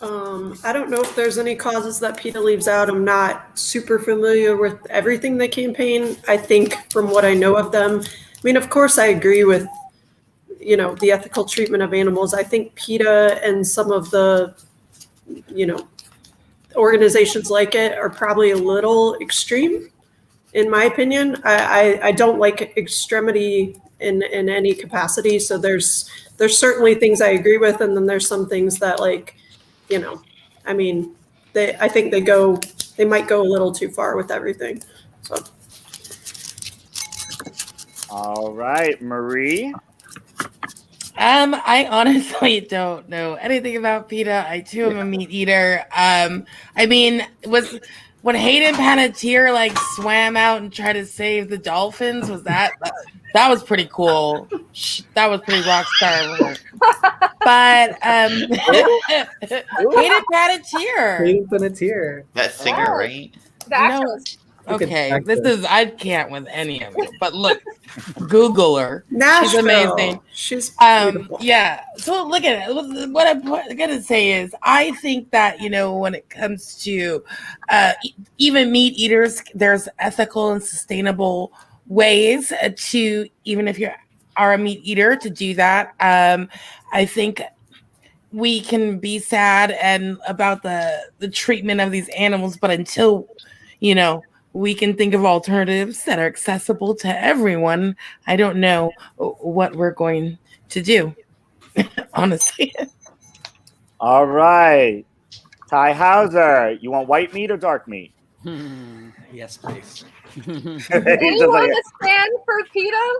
I don't know if there's any causes that PETA leaves out. I'm not super familiar with everything they campaign. I think from what I know of them, I mean, of course, I agree with, the ethical treatment of animals. I think PETA and some of the organizations like it are probably a little extreme, in my opinion. I don't like extremity in any capacity. So there's certainly things I agree with, and then there's some things that, like, I mean, I think they might go a little too far with everything. So. All right, Marie. I honestly don't know anything about PETA. I too am a meat eater. I mean, when Hayden Panettiere like swam out and tried to save the dolphins, that was pretty cool. That was pretty rock star of her. But Hayden Panettiere. That singer, right? The actress. Okay, I can't with any of you. But look, Google her. Nashville. She's amazing. She's beautiful. Yeah. So look at it. What I'm gonna say is, I think that when it comes to even meat eaters, there's ethical and sustainable ways to, even if you are a meat eater, to do that. I think we can be sad and about the treatment of these animals, but until we can think of alternatives that are accessible to everyone, I don't know what we're going to do, honestly. All right. Ty Hauser, you want white meat or dark meat? Yes, please. Anyone stand for PETA?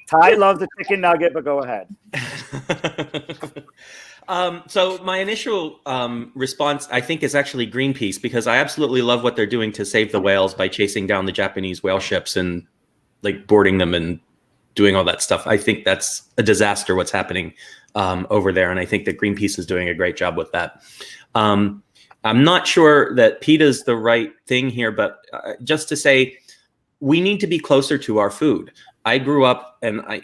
Ty loves the chicken nugget, but go ahead. So my initial response, I think, is actually Greenpeace, because I absolutely love what they're doing to save the whales by chasing down the Japanese whale ships and like boarding them and doing all that stuff. I think that's a disaster what's happening over there, and I think that Greenpeace is doing a great job with that. I'm not sure that PETA is the right thing here, but just to say, we need to be closer to our food. I grew up I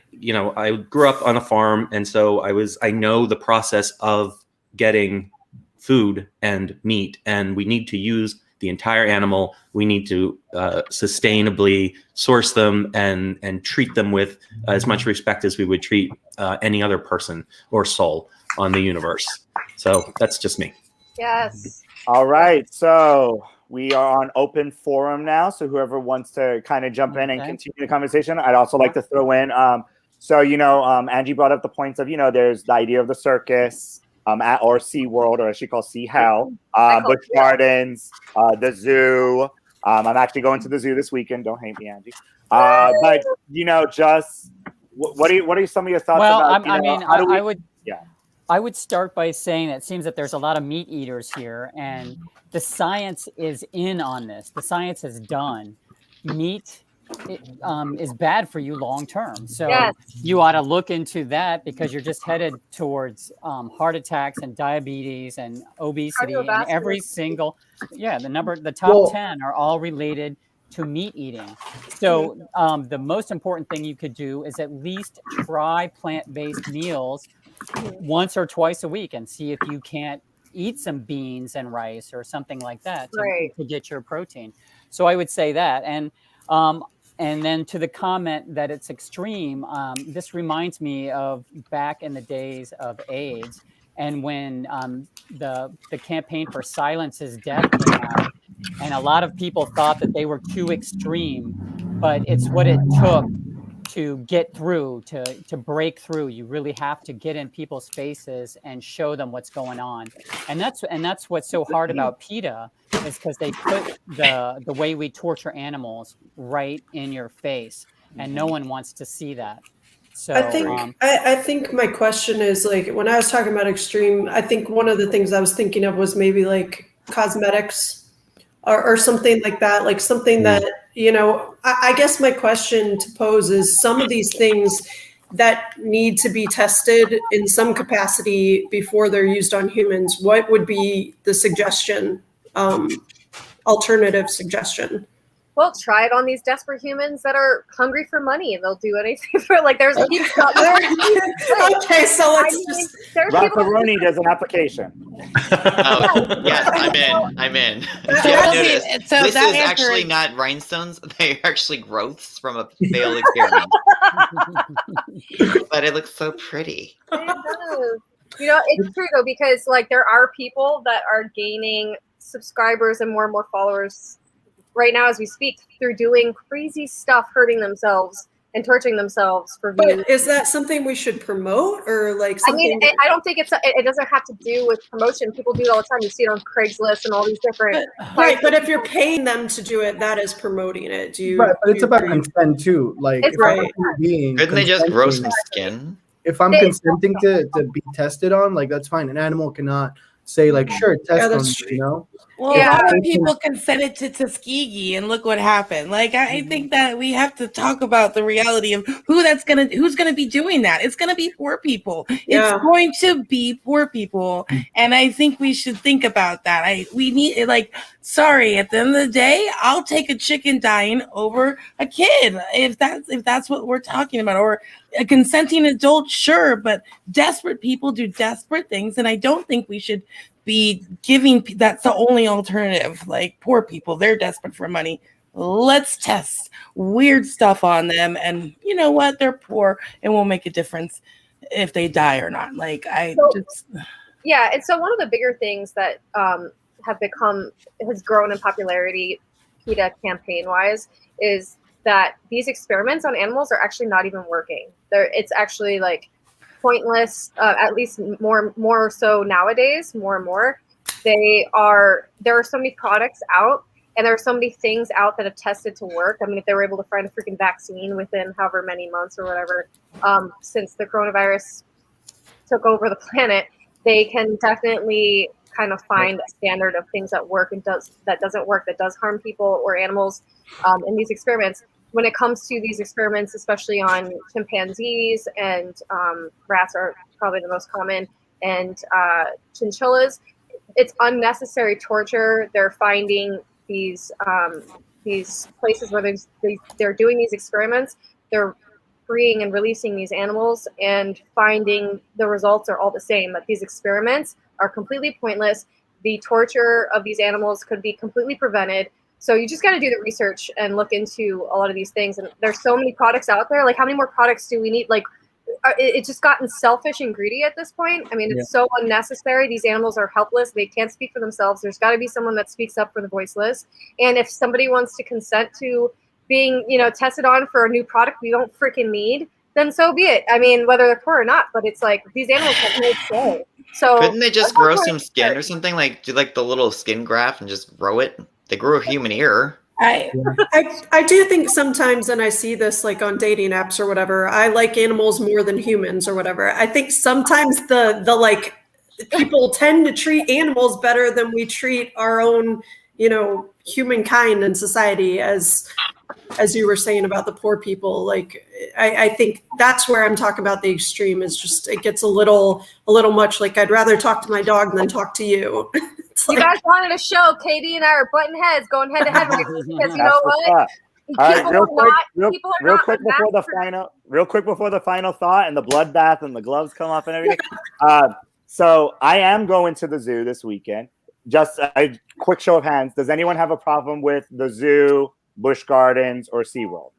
grew up on a farm, and so I know the process of getting food and meat, and we need to use the entire animal. We need to sustainably source them and treat them with as much respect as we would treat any other person or soul on the universe. So that's just me. Yes. All right. So we are on open forum now. So whoever wants to kind of jump in and continue the conversation, I'd also like to throw in. Angie brought up the points of, there's the idea of the circus or Sea World, or as she calls Sea Hell, Busch Gardens, the zoo. I'm actually going to the zoo this weekend. Don't hate me, Angie. But, just what are some of your thoughts about, I would start by saying that it seems that there's a lot of meat eaters here, and the science is in on this. The science is done. Meat is bad for you long term. So you ought to look into that, because you're just headed towards heart attacks and diabetes and obesity, and every single, the top 10 are all related to meat eating. So the most important thing you could do is at least try plant-based meals once or twice a week and see if you can't eat some beans and rice or something like that to get your protein. So I would say that. And then to the comment that it's extreme, this reminds me of back in the days of AIDS, and when the campaign for Silence is Death came out, and a lot of people thought that they were too extreme, but it's what it took to get through, to break through. You really have to get in people's faces and show them what's going on. And that's what's so hard about PETA, is because they put the way we torture animals right in your face, and no one wants to see that. So I think my question is, like, when I was talking about extreme, I think one of the things I was thinking of was maybe like cosmetics or something like that, like something that, I guess my question to pose is, some of these things that need to be tested in some capacity before they're used on humans, what would be the suggestion, alternative suggestion? Well, try it on these desperate humans that are hungry for money, and they'll do anything for, like, there's people out there. Okay, so let's Raffaroni does an application. Yes, I'm in. This is actually not rhinestones. They're actually growths from a failed experiment. But it looks so pretty. It does. You know, it's true though, because like there are people that are gaining subscribers and more followers right now as we speak through doing crazy stuff, hurting themselves and torturing themselves for views. But is that something we should promote, or like something? I mean, I don't think it doesn't have to do with promotion. People do it all the time. You see it on Craigslist and all these different. Right, but if you're paying them to do it, that is promoting it. Do you? Right, but it's do you about agree? consent too. Like, It's if I'm right. a human being Couldn't they just grow some consenting- skin? If I'm consenting to be tested on, like that's fine. An animal cannot say like, sure, test on that's me, true. you know? Well, Yeah. a lot of people consented to Tuskegee, and look what happened. Like, I think that we have to talk about the reality of who's gonna be doing that. It's gonna be poor people. Yeah. It's going to be poor people, and I think we should think about that. We need sorry, at the end of the day, I'll take a chicken dying over a kid if that's what we're talking about, or a consenting adult, sure, but desperate people do desperate things, and I don't think we should be giving that's the only alternative. Like, poor people, they're desperate for money. Let's test weird stuff on them, and you know what, they're poor and won't make a difference if they die or not. Like, Yeah, and so one of the bigger things that has grown in popularity, PETA campaign wise, is that these experiments on animals are actually not even working. It's actually like pointless, at least more so nowadays, more and more. There are so many products out, and there are so many things out that have tested to work. I mean, if they were able to find a freaking vaccine within however many months or whatever, since the coronavirus took over the planet, they can definitely kind of find a standard of things that work and that doesn't work, that does harm people or animals in these experiments. When it comes to these experiments, especially on chimpanzees and rats are probably the most common, and chinchillas, it's unnecessary torture. They're finding these places where they're doing these experiments. They're freeing and releasing these animals and finding the results are all the same, that these experiments are completely pointless. The torture of these animals could be completely prevented. So you just got to do the research and look into a lot of these things. And there's so many products out there. Like, how many more products do we need? Like, it's just gotten selfish and greedy at this point. I mean, it's so unnecessary. These animals are helpless. They can't speak for themselves. There's got to be someone that speaks up for the voiceless. And if somebody wants to consent to being, tested on for a new product we don't freaking need, then so be it. I mean, whether they're poor or not, but it's like these animals have no say. So Couldn't they just grow some skin or something? Like, do like the little skin graft and just grow it? They grew a human ear. I do think sometimes, and I see this like on dating apps or whatever, I like animals more than humans or whatever. I think sometimes the like people tend to treat animals better than we treat our own, humankind and society, as you were saying about the poor people. Like, I think that's where I'm talking about the extreme is just, it gets a little much. Like, I'd rather talk to my dog than talk to you. You guys wanted a show. Katie and I are butting heads, going head to head, because you know what? Real quick before the final thought and the bloodbath and the gloves come off and everything. So I am going to the zoo this weekend. Just a quick show of hands. Does anyone have a problem with the zoo, Busch Gardens, or SeaWorld?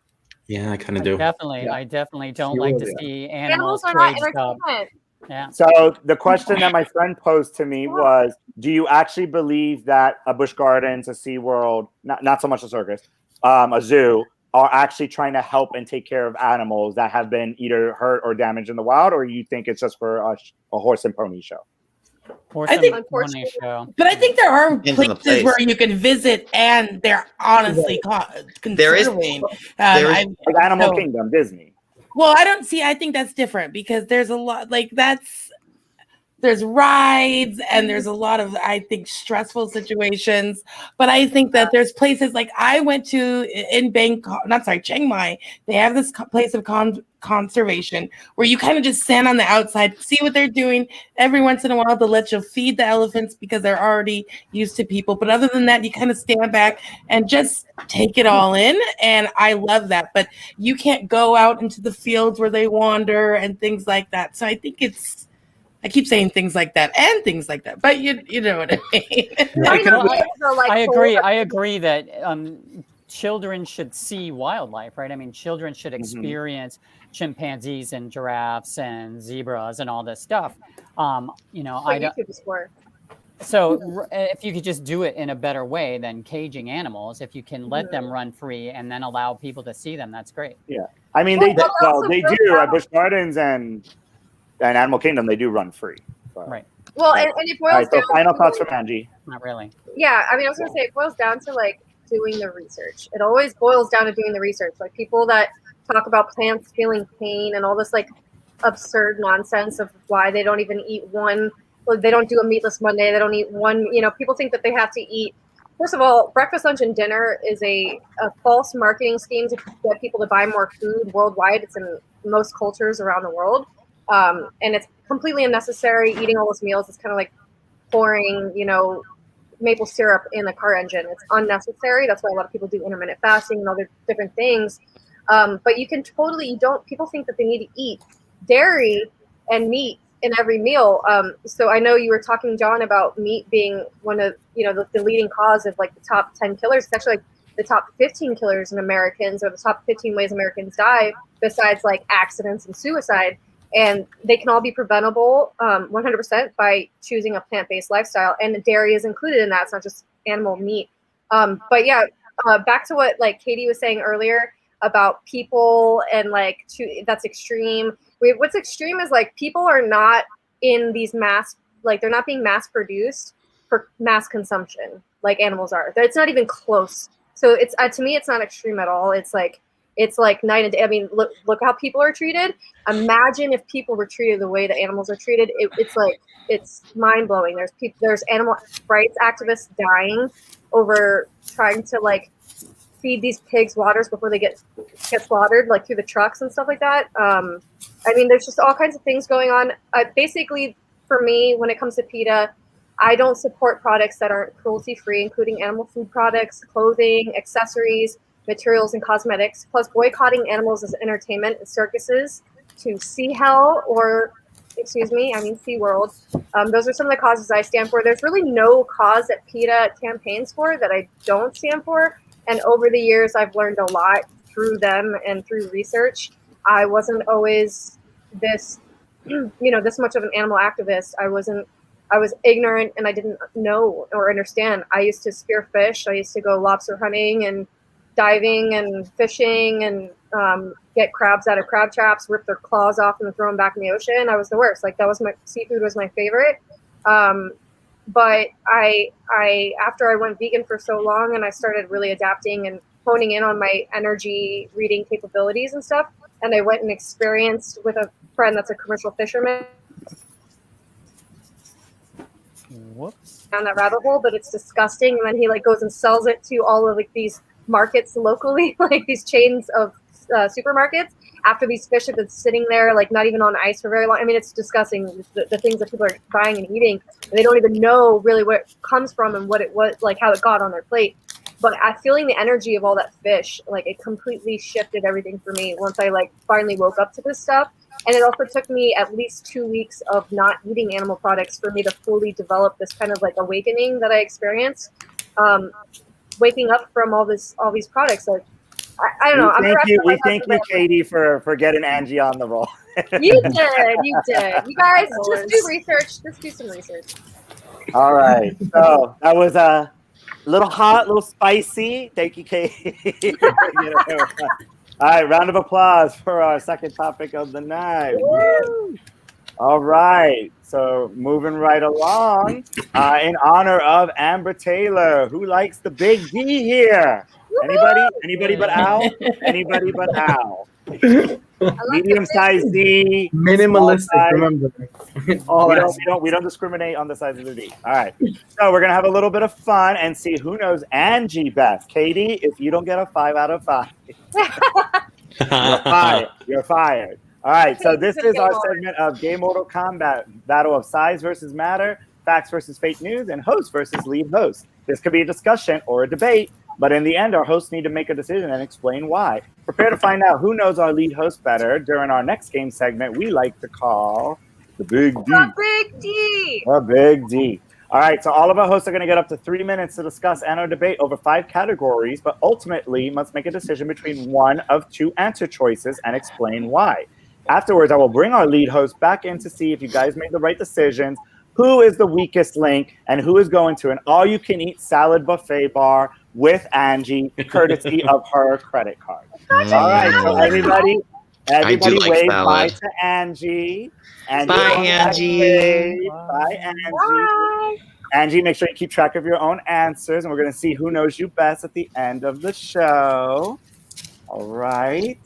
Yeah, I kind of do. I definitely don't like to see animals are not caged up. entertainment. Yeah. So the question that my friend posed to me was, do you actually believe that a Busch Gardens, a SeaWorld, not so much a circus, a zoo, are actually trying to help and take care of animals that have been either hurt or damaged in the wild, or you think it's just for a horse and pony show? I think, but I think there are places where you can visit and they're honestly conserving. There is like Animal Kingdom, Disney. Well, I think that's different because there's a lot there's rides and there's a lot of, I think, stressful situations. But I think that there's places like I went to in Chiang Mai, they have this place of conservation where you kind of just stand on the outside, see what they're doing. Every once in a while, they'll let you feed the elephants because they're already used to people. But other than that, you kind of stand back and just take it all in. And I love that. But you can't go out into the fields where they wander and things like that. So I think I keep saying things like that and things like that, but you know what I mean. I agree that children should see wildlife, right? I mean, children should experience chimpanzees and giraffes and zebras and all this stuff. You know, What YouTube is for. So if you could just do it in a better way than caging animals, if you can let them run free and then allow people to see them, that's great. Yeah, I mean Well, they do at Busch Gardens and Animal Kingdom. They do run free. So. Right. Well, and it boils All right, so down final to, thoughts from Angie. Not really. yeah, I mean, I was gonna say it boils down to like doing the research. It always boils down to doing the research. Like people that talk about plants feeling pain and all this like absurd nonsense of why they don't even eat one. Well, they don't do a meatless Monday. They don't eat one. You know, people think that they have to eat. First of all, breakfast, lunch, and dinner is a false marketing scheme to get people to buy more food worldwide. It's in most cultures around the world, and it's completely unnecessary. Eating all those meals is kind of like pouring, you know, maple syrup in a car engine. It's unnecessary. That's why a lot of people do intermittent fasting and other different things. But you can totally, people think that they need to eat dairy and meat in every meal. So I know you were talking, John, about meat being one of, you know, the leading cause of like the top 10 killers. It's actually like the top 15 killers in Americans, or the top 15 ways Americans die, besides like accidents and suicide. And they can all be preventable 100% by choosing a plant-based lifestyle. And dairy is included in that. It's not just animal meat. But yeah, back to what like Katie was saying earlier about people and like that's extreme. What's extreme is like people are not in these mass, like they're not being mass produced for mass consumption like animals are. It's not even close. So it's to me, it's not extreme at all. It's like night and day. I mean, look how people are treated. Imagine if people were treated the way that animals are treated. It's mind blowing. There's animal rights activists dying over trying to like feed these pigs waters before they get slaughtered, like through the trucks and stuff like that. I mean, there's just all kinds of things going on. Basically, for me, when it comes to PETA, I don't support products that aren't cruelty-free, including animal food products, clothing, accessories, materials, and cosmetics, plus boycotting animals as entertainment and circuses to Sea Hell or, Sea World. Those are some of the causes I stand for. There's really no cause that PETA campaigns for that I don't stand for. And over the years, I've learned a lot through them and through research. I wasn't always this much of an animal activist. I was ignorant and I didn't know or understand. I used to spear fish. I used to go lobster hunting and diving and fishing and get crabs out of crab traps, rip their claws off and throw them back in the ocean. I was the worst. Like seafood was my favorite. But after I went vegan for so long and I started really adapting and honing in on my energy reading capabilities and stuff, and I went and experienced with a friend that's a commercial fisherman. Whoops. Down that rabbit hole, but it's disgusting. And then he like goes and sells it to all of like these markets locally, like these chains of supermarkets, after these fish have been sitting there like not even on ice for very long. I mean, it's disgusting, the things that people are buying and eating, and they don't even know really where it comes from and what it was, like how it got on their plate. But feeling the energy of all that fish, like it completely shifted everything for me once I like finally woke up to this stuff. And it also took me at least 2 weeks of not eating animal products for me to fully develop this kind of like awakening that I experienced. Waking up from all these products, like I don't know. We thank you, Katie, for getting Angie on the roll. You did. You guys just do research. Just do some research. All right. So that was a little hot, a little spicy. Thank you, Katie. All right, round of applause for our second topic of the night. Woo! All right, so moving right along, in honor of Amber Taylor, who likes the big D here? Anybody? Anybody but Al? Anybody but Al? Medium-sized D. Minimalistic, remember. We don't discriminate on the size of the D. All right. So we're going to have a little bit of fun and see who knows Angie best. Katie, if you don't get a 5 out of 5, you're fired. All right. So this is our segment of Gay Mortal Kombat, battle of size versus matter, facts versus fake news, and host versus lead host. This could be a discussion or a debate, but in the end, our hosts need to make a decision and explain why. Prepare to find out who knows our lead host better during our next game segment we like to call the Big D. The Big D. The Big D. All right, so all of our hosts are going to get up to 3 minutes to discuss and or debate over 5 categories, but ultimately must make a decision between one of 2 answer choices and explain why. Afterwards, I will bring our lead host back in to see if you guys made the right decisions, who is the weakest link, and who is going to an all-you-can-eat salad buffet bar with Angie, courtesy of her credit card. All right, so everybody like wave salad. bye to Angie. Bye, Angie. Bye, Angie. Angie, make sure you keep track of your own answers, and we're going to see who knows you best at the end of the show. All right.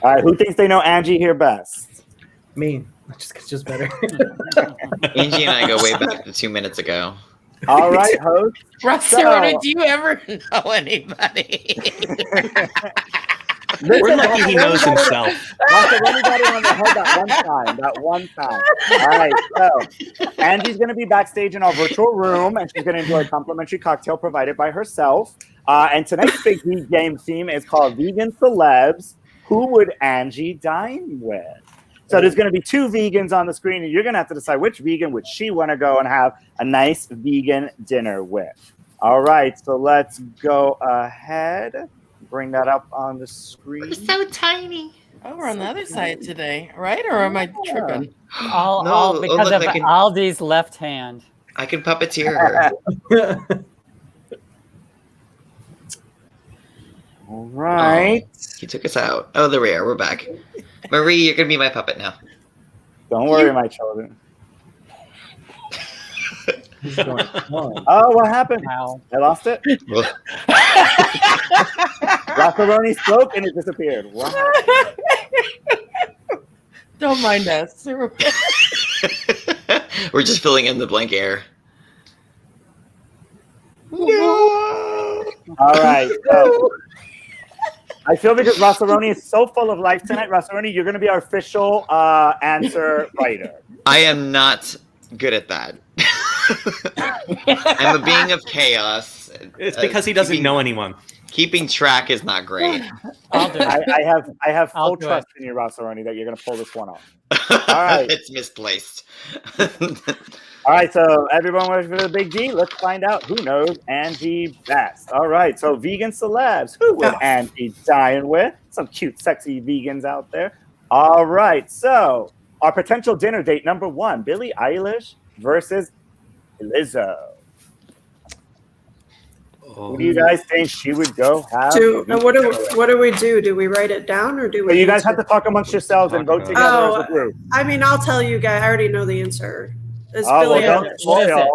All right, who thinks they know Angie here best? Me. It's just better. Angie and I go way back to 2 minutes ago. All right, host. Rossarona, do you ever know anybody? We're lucky he knows himself. Rossarona got it on the head that one time. All right, so Angie's going to be backstage in our virtual room, and she's going to enjoy a complimentary cocktail provided by herself. And tonight's big game theme is called Vegan Celebs. Who would Angie dine with? So there's going to be 2 vegans on the screen, and you're going to have to decide which vegan would she want to go and have a nice vegan dinner with. All right, so let's go ahead. Bring that up on the screen. We're so tiny. Oh, we're on the other side today, right? Or am I tripping? All because of Aldi's left hand. I can puppeteer her. All right. He took us out. Oh, there we are. We're back. Marie, you're going to be my puppet now. Don't worry, my children. Oh, what happened? Wow. I lost it? Rockaroni spoke and it disappeared. What happened? Don't mind us. We're just filling in the blank air. No. All right. So, I feel because Rossaroni is so full of life tonight, Rossaroni, you're going to be our official answer writer. I am not good at that. I'm a being of chaos. It's because he doesn't know anyone. Keeping track is not great. I'll do it. I have full I'll do trust in you, Rossaroni, that you're going to pull this one off. All right. It's misplaced. All right, so everyone ready for the big G? Let's find out who knows Angie best. All right, so vegan celebs. Who would Angie dine with? Some cute, sexy vegans out there. All right, so our potential dinner date number 1, Billie Eilish versus Lizzo. Who do you guys think she would go have? What do we do? Do we write it down or do we? So you guys have to talk amongst yourselves and vote together as a group. I mean, I'll tell you guys. I already know the answer. It's Billie Eilish. What is it?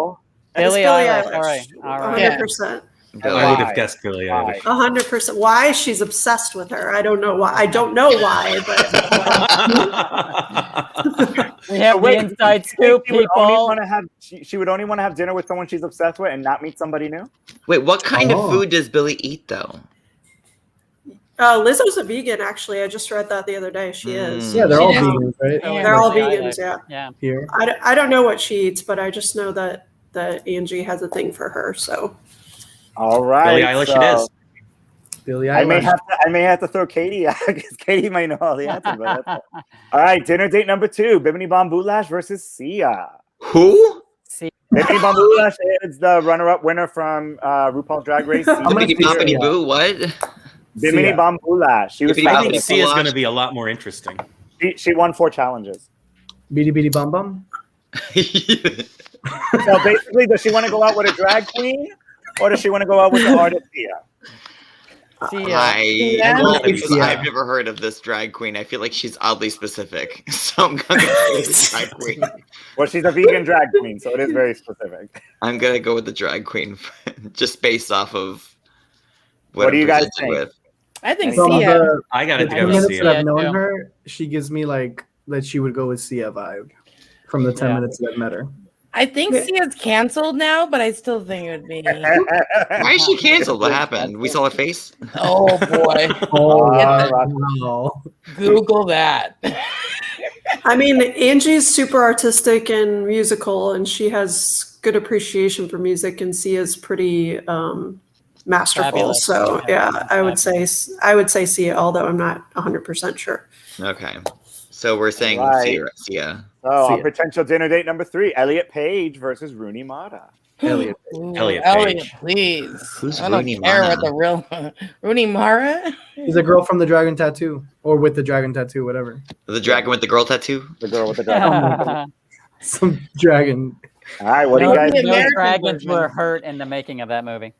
Billie Eilish. Eilish. All right. 100%. I would have guessed Billie Eilish. 100%. Why? She's obsessed with her. I don't know why. I don't know why, but We have the inside scoop, people. She would only want to have dinner with someone she's obsessed with and not meet somebody new? Wait, what kind of food does Billie eat, though? Lizzo's a vegan, actually. I just read that the other day. She is. Yeah, they're all vegans, right? They're all vegans, yeah. Here. I don't know what she eats, but I just know that Angie has a thing for her. So, all right, Billie Eilish it is. Billie Eilish. I may have to throw Katie out because Katie might know all the answers. But all right, dinner date number 2: Bimini Bon Boulash versus Sia. Who? Bimini Bon Boulash is the runner-up winner from RuPaul's Drag Race. Bippity boppity boo. What? Bimini Bon Boulash. She was. I think Sia is going to be a lot more interesting. She won 4 challenges. Beady Beady Bum Bum. So basically, does she want to go out with a drag queen, or does she want to go out with the artist Sia? I've never heard of this drag queen. I feel like she's oddly specific, so I'm gonna go with the drag queen. Well, she's a vegan drag queen, so it is very specific. I'm gonna go with the drag queen, just based off of what do you guys think? With. I think Sia. I got to go with minutes Sia. that I've known her, she gives me like that she would go with Sia vibe from the 10 minutes that I've met her. I think Sia's canceled now, but I still think it would be. Why is she canceled? What happened? We saw her face? Oh, boy. No. Google that. I mean, Angie's super artistic and musical, and she has good appreciation for music, and Sia's pretty masterful. Fabulous. So, yeah, I would say Sia, although I'm not 100% sure. Okay. So we're saying Right. Sia. So on potential dinner date number 3, Elliot Page versus Rooney Mara. Elliot. Elliot Page. please. Who's I don't Rooney care Mara? what the real Rooney Mara. He's a girl from the dragon tattoo, or with the dragon tattoo, whatever. The dragon with the girl tattoo? The girl with the dragon. Some dragon. All right, what do you guys The No American dragons version. were hurt in the making of that movie.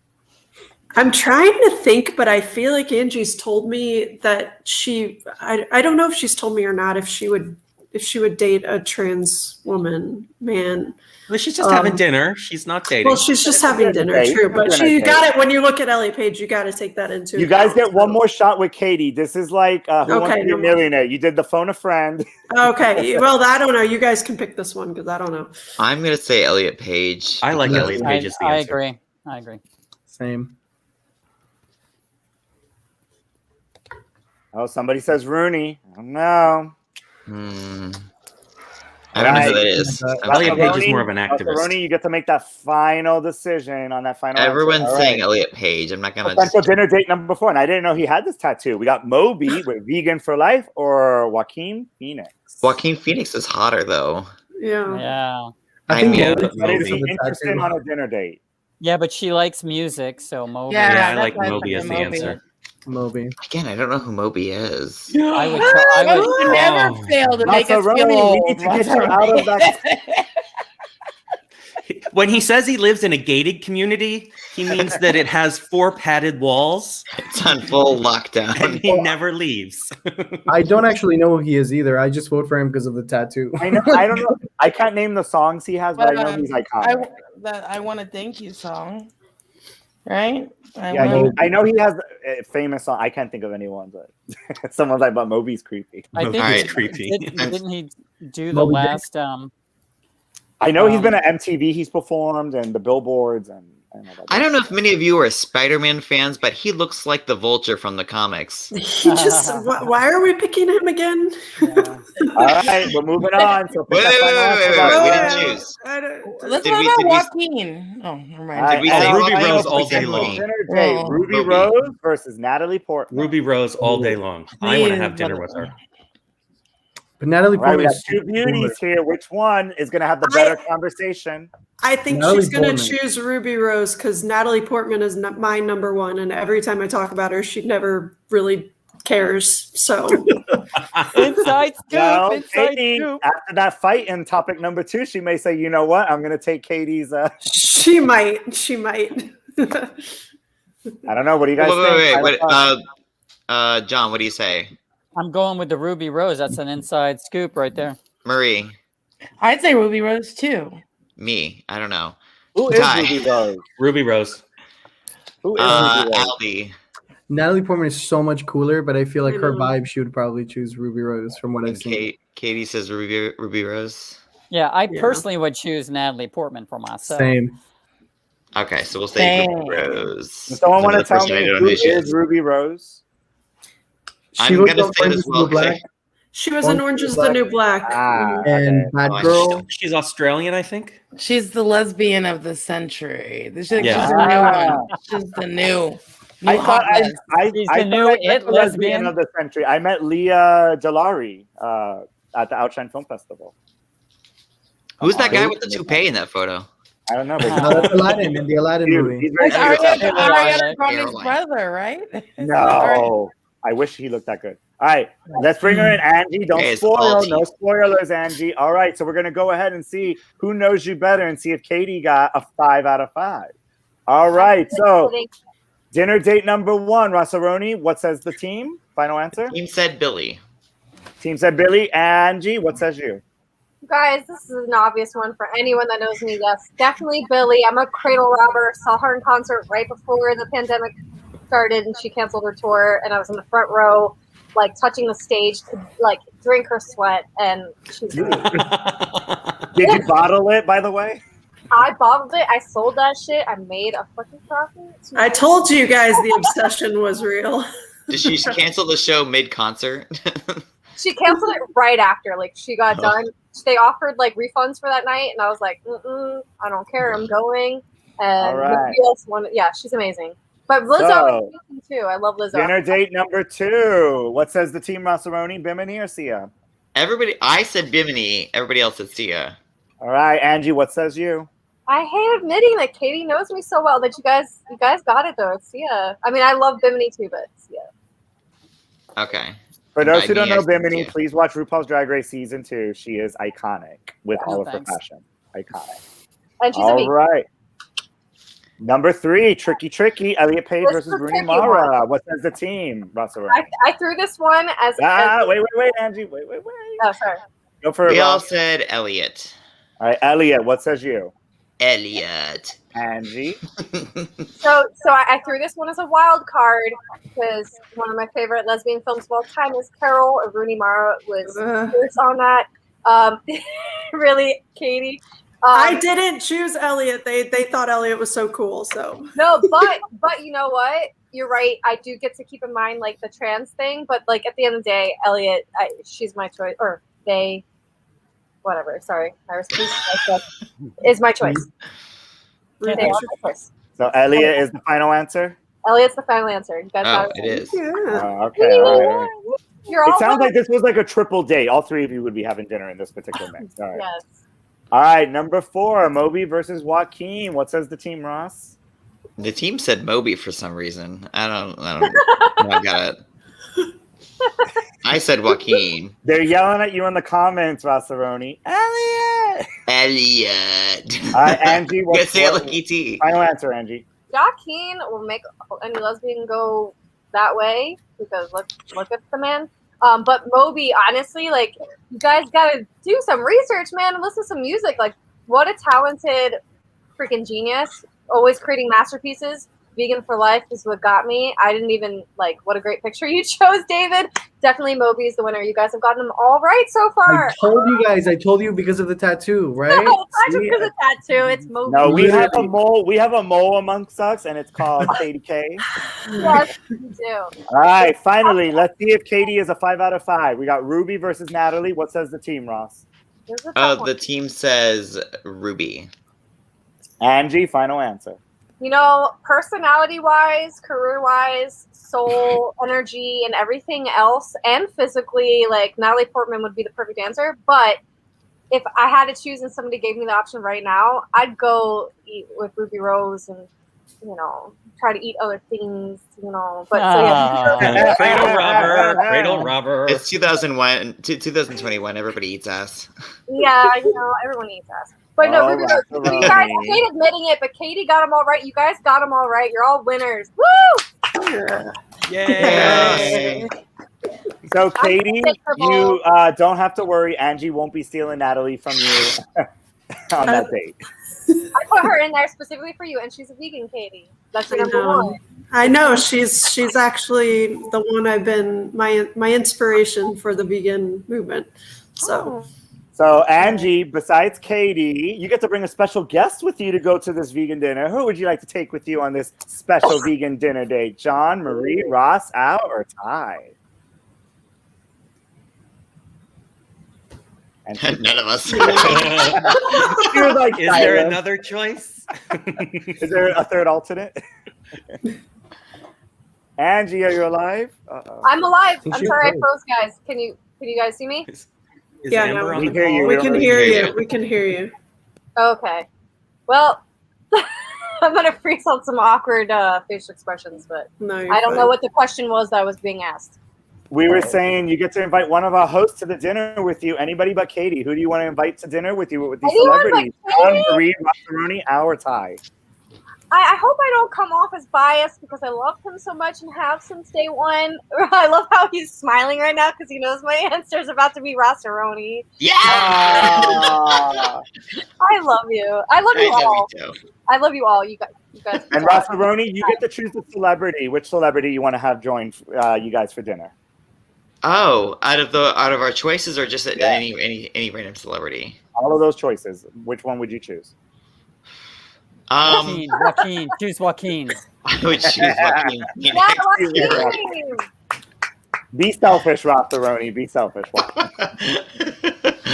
I'm trying to think, but I feel like Angie's told me that I don't know if she's told me or not if she would date a trans woman, man. Well, she's just having dinner. She's not dating. Well, she's just having dinner, Okay, true. But dinner you date. got it when you look at Elliot Page. You got to take that into. You guys account. get one more shot with Katie. This is like Who Wants Okay, to Be a no. Millionaire. You did the phone a friend. Okay, well, I don't know. You guys can pick this one because I don't know. I'm going to say Elliot Page. I like No. Elliot Page as the I answer. agree. I agree. Same. Oh, somebody says Rooney. I don't know. I don't know who that is. Elliot Page is Rooney, more of an activist. Rooney, you get to make that final decision on that final. Everyone's answer. All saying right. Elliot Page. I'm not going to Potential dinner date number 4, and I didn't know he had this tattoo. We got Moby with Vegan for Life or Joaquin Phoenix. Joaquin Phoenix is hotter, though. Yeah. Yeah. I think mean, Moby- That is Moby. interesting on a dinner date. Yeah, but she likes music, so Moby. Yeah, Yeah, I that's like why I Moby put as the Moby. answer. Moby. Again, I don't know who Moby is. I would. I would. You never Oh. fail to make us Maseroni, feel we old. need to get you out of that. When he says he lives in a gated community, he means that it has 4 padded walls It's on full and lockdown. he never leaves. I don't actually know who he is either. I just vote for him because of the tattoo. I know. I don't know. I can't name the songs he has, but I know he's iconic. I want to thank you song, right? I know he has a famous song. I can't think of anyone, but someone's like, but Moby's creepy. I think Alright. It's creepy. didn't he do the Moby Dick? last? I know he's been at MTV. He's performed and the billboards and. I don't know if many of you are Spider-Man fans, but he looks like the Vulture from the comics. He just. Why are we picking him again? All right, we're moving on. So Wait, we didn't choose. Let's Did talk we- about did we- Joaquin. Oh, never mind. All right, we and say our Ruby final Rose all day potential long? dinner date, Oh, Ruby Ruby. Rose versus Natalie Portman. Ruby Rose all day long. I want to have dinner with her. But Natalie All right, we Portman got is two beauties here. Which one is going to have the better conversation? I think Natalie she's going to Portman. choose Ruby Rose because Natalie Portman is my number one, and every time I talk about her, she never really cares. So Inside scoop. Well, Inside Katie, scoop. after that fight in topic number 2, she may say, you know what? I'm going to take Katie's. she might. She might. I don't know. What do you guys think? Wait. John, what do you say? I'm going with the Ruby Rose. That's an inside scoop right there. Marie, I'd say Ruby Rose too. me, I don't know. Who is Ty. Ruby Rose? Ruby Rose. Who is Ruby Rose? Aldi. Natalie Portman is so much cooler, but I feel like I her know. vibe, she would probably choose Ruby Rose from what I've And seen. Katie says Ruby Rose. Yeah, I Yeah. personally would choose Natalie Portman for myself. Same. Okay, so we'll say Dang. Ruby Rose. Does someone want to Another tell person I me don't who know she is Ruby Rose? I'm She was gonna on say it Orange as is the well, New Black She was in Orange is the New Black. Ah, and okay. Bad Oh, I Girl. She's Australian, I think. She's the lesbian of the century. She's the Yeah. new one. She's the new. I thought hotness. She's I the thought new I met it the lesbian lesbian. of the century. I met Leah Jalari at the Outshine Film Festival. Who's that guy Come with the on. toupee in that photo? I don't know. No, But that's Aladdin in the Aladdin he's, movie. he's very That's cute. Ariana Grande's Caroline. brother, right? No, I wish he looked that good. All right, let's bring her in, Angie. Don't Okay, it's spoil. all No spoilers, Angie. All right, so we're gonna go ahead and see who knows you better and see if Katie got a 5 out of 5. All right, so dinner date number 1, Rossaroni. What says the team? Final answer. Team said Billy. Team said Billy. Angie, what says you? Guys, this is an obvious one for anyone that knows me. Yes, definitely Billy. I'm a cradle robber. Saw her in concert right before the pandemic started, and she canceled her tour. And I was in the front row, like touching the stage, to like drink her sweat. And she's. Did you bottle it, by the way? I bottled it. I sold that shit. I made a fucking profit. I told you guys the obsession was real. Did she cancel the show mid-concert? She canceled it right after. Like she got done. They offered like refunds for that night, and I was like, I don't care. I'm going. And All right. nobody else wanted. Yeah, she's amazing. But Lizzo So, is amazing too. I love Lizzo. Dinner date number 2. What says the team, Rossaroni, Bimini, or Sia? I said Bimini. Everybody else said Sia. All right, Angie, what says you? I hate admitting that Katie knows me so well that you guys got it though. It's Sia. I mean, I love Bimini too, but Sia. Okay. For those who By don't me, know I said Bimini, Sia. please watch RuPaul's Drag Race Season 2. She is iconic with all of her thanks. fashion. Iconic. And she's a All vegan. right. Number 3, Tricky. Elliot Page This versus is a Rooney tricky Mara. What says the team, Russell? I threw this one as. Wait, Angie. Wait. Oh, sorry. Go for it, We all Ross. said Elliot. All right, Elliot, what says you? Elliot. Angie. So I threw this one as a wild card because one of my favorite lesbian films of all time is Carol. Rooney Mara was first on that. Really, Katie. I didn't choose Elliot. They thought Elliot was so cool. So No, but you know what? You're right. I do get to keep in mind like the trans thing, but like at the end of the day, Elliot, she's my choice, or they, whatever. Sorry, is my choice. They are my choice. So Elliot is the final answer? Elliot's the final answer. You guys got Oh, it is. Okay. All right. You're all It sounds like this was like a triple date. All 3 of you would be having dinner in this particular mix. All right. Yes. All right, number 4, Moby versus Joaquin. What says the team, Ross? The team said Moby for some reason. I don't I got it. I said Joaquin. They're yelling at you in the comments, Rossaroni. Elliot. All right, Angie, Let's say it like E.T. final answer, Angie? Joaquin will make any lesbian go that way because look at the man. But Moby, honestly, like you guys gotta do some research, man, and listen to some music. Like, what a talented freaking genius! Always creating masterpieces. Vegan for life is what got me. I didn't even like. What a great picture you chose, David. Definitely Moby is the winner. You guys have gotten them all right so far. I told you because of the tattoo, right? No, it's not because of tattoo. It's Moby. No, we have a mole. We have a mole amongst us, and it's called Katie K. Yes, you do. All right, finally, let's see if Katie is a 5 out of 5. We got Ruby versus Natalie. What says the team, Ross? The team says Ruby. Angie, final answer. You know, personality-wise, career-wise, soul, energy, and everything else, and physically, like Natalie Portman would be the perfect answer. But if I had to choose and somebody gave me the option right now, I'd go eat with Ruby Rose and, you know, try to eat other things, you know. But so yeah. Cradle robber. It's 2021. Everybody eats ass. Yeah, you know, everyone eats ass. But no, Ruby Rose, you guys, I hate admitting it, but Katie got them all right. You guys got them all right. You're all winners. Woo! Yay! So, Katie, you don't have to worry. Angie won't be stealing Natalie from you on that date. I put her in there specifically for you, and she's a vegan, Katie. That's your number one. I know she's actually the one I've been my inspiration for the vegan movement. So, Angie, besides Katie, you get to bring a special guest with you to go to this vegan dinner. Who would you like to take with you on this special vegan dinner date? John, Marie, Ross, Al, or Ty? None of us. Is there another choice? Is there a third alternate? Angie, are you alive? Uh-oh. I'm alive. I'm sorry I froze, guys. Can you guys see me? Yeah, no, we hear you. We can hear you. We can hear you. Okay. Well, I'm gonna freeze on some awkward facial expressions, but I don't know what the question was that was being asked. We were saying you get to invite one of our hosts to the dinner with you. Anybody but Katie. Who do you want to invite to dinner with you with these celebrities? John, Marie, Rossaroni, Al, or Ty? I hope I don't come off as biased because I love him so much and have since day one. I love how he's smiling right now because he knows my answer is about to be Rossaroni. Yeah! I love you. I love you all. I love you all. You guys. And Rossaroni, you get to choose the celebrity. Which celebrity you want to have join you guys for dinner? Oh, out of our choices, or just any random celebrity? All of those choices. Which one would you choose? Joaquin. Choose Joaquin. I would choose Joaquin. Yeah, Joaquin. Be selfish, Rossaroni. Be selfish.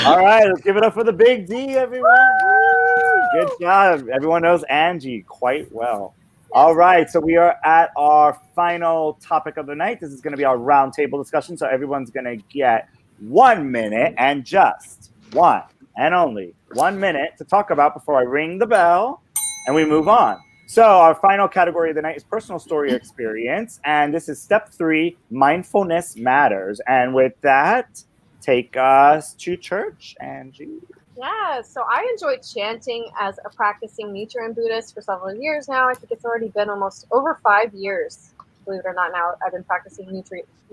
All right, let's give it up for the big D, everyone. Good job. Everyone knows Angie quite well. All right, so we are at our final topic of the night. This is going to be our roundtable discussion. So everyone's going to get 1 minute and just one and only 1 minute to talk about before I ring the bell and we move on. So our final category of the night is personal story or experience. And this is step 3, mindfulness matters. And with that, take us to church, Angie. Yeah, so I enjoyed chanting as a practicing Nichiren Buddhist for several years now. I think it's already been almost over 5 years, believe it or not. Now I've been practicing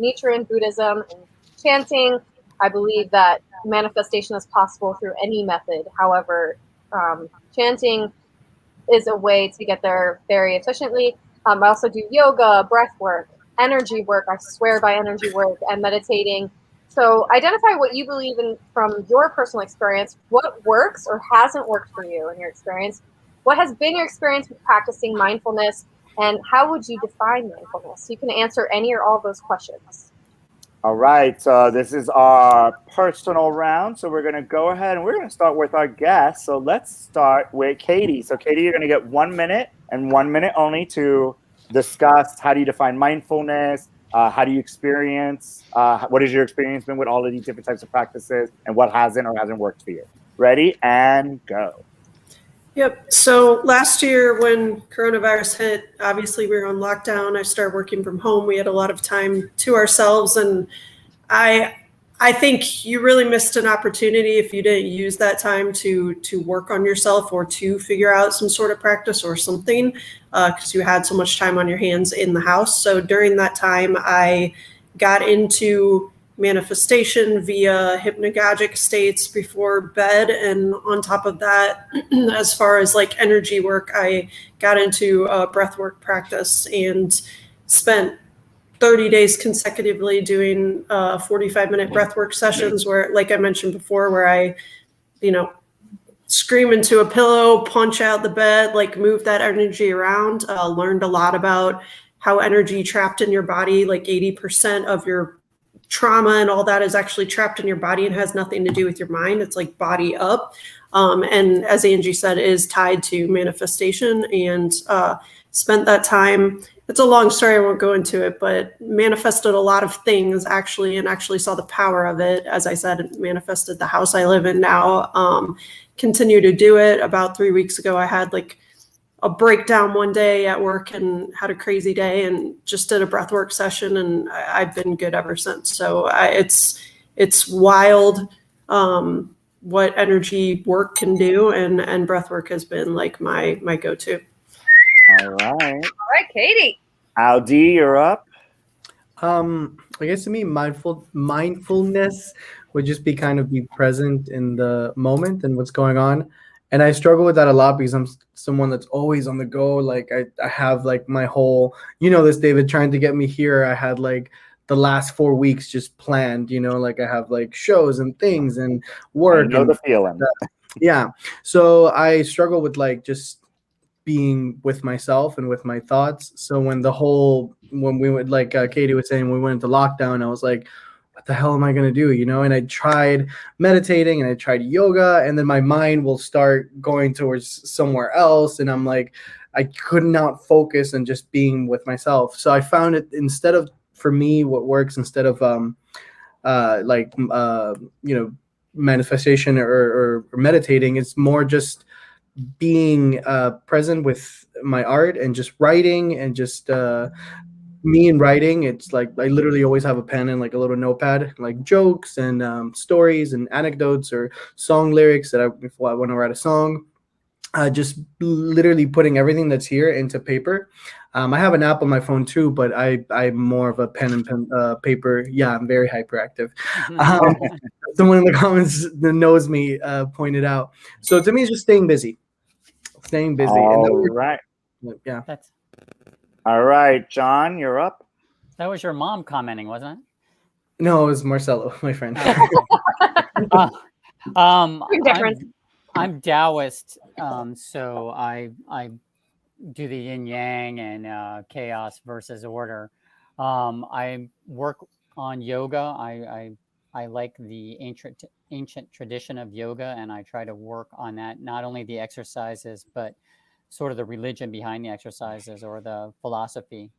Nichiren Buddhism and chanting. I believe that manifestation is possible through any method. However, chanting is a way to get there very efficiently. I also do yoga, breath work, energy work. I swear by energy work and meditating. So identify what you believe in from your personal experience. What works or hasn't worked for you in your experience? What has been your experience with practicing mindfulness? And how would you define mindfulness? You can answer any or all of those questions. All right, so this is our personal round. So we're going to go ahead and we're going to start with our guest. So let's start with Katie. So Katie, you're going to get 1 minute and 1 minute only to discuss how do you define mindfulness, how do you experience, what has your experience been with all of these different types of practices, and what hasn't or hasn't worked for you. Ready and go. Yep. So last year when coronavirus hit, obviously we were on lockdown. I started working from home. We had a lot of time to ourselves. And I think you really missed an opportunity if you didn't use that time to work on yourself or to figure out some sort of practice or something, because you had so much time on your hands in the house. So during that time, I got into manifestation via hypnagogic states before bed. And on top of that, as far as like energy work, I got into breath work practice and spent 30 days consecutively doing 45-minute breathwork sessions where, like I mentioned before, where I, scream into a pillow, punch out the bed, like move that energy around. Learned a lot about how energy trapped in your body, like 80% of your trauma and all that is actually trapped in your body and has nothing to do with your mind. It's like body up. And as Angie said, is tied to manifestation, and spent that time. It's a long story. I won't go into it, but manifested a lot of things actually, and actually saw the power of it. As I said, it manifested the house I live in now. Continue to do it. About 3 weeks ago, I had like a breakdown one day at work and had a crazy day and just did a breathwork session, and I've been good ever since. So it's wild what energy work can do, and breathwork has been like my go-to. All right, Katie. Aldi, you're up. I guess to me, mindfulness would just be kind of be present in the moment and what's going on. And I struggle with that a lot because I'm someone that's always on the go. Like I have like my whole, this, David, trying to get me here. I had like the last 4 weeks just planned, like I have like shows and things and work. I know the feeling. Yeah. So I struggle with like just being with myself and with my thoughts. So when we went, like Katie was saying, we went into lockdown, I was like, what the hell am I going to do? And I tried meditating and I tried yoga, and then my mind will start going towards somewhere else. And I'm like, I could not focus on just being with myself. So I found it, instead of, for me, what works instead of manifestation or meditating, it's more just being present with my art and just writing and just me and writing. It's like I literally always have a pen and like a little notepad, like jokes and stories and anecdotes or song lyrics before I want to write a song. Just literally putting everything that's here into paper. I have an app on my phone too, but I'm more of a pen and paper. Yeah, I'm very hyperactive. Someone in the comments that knows me pointed out. So to me, it's just staying busy. All right. Yeah. All right, John, you're up. That was your mom commenting, wasn't it? No, it was Marcelo, my friend. I'm Taoist, so I do the yin yang and chaos versus order. I work on yoga. I like the ancient tradition of yoga, and I try to work on that, not only the exercises, but sort of the religion behind the exercises or the philosophy.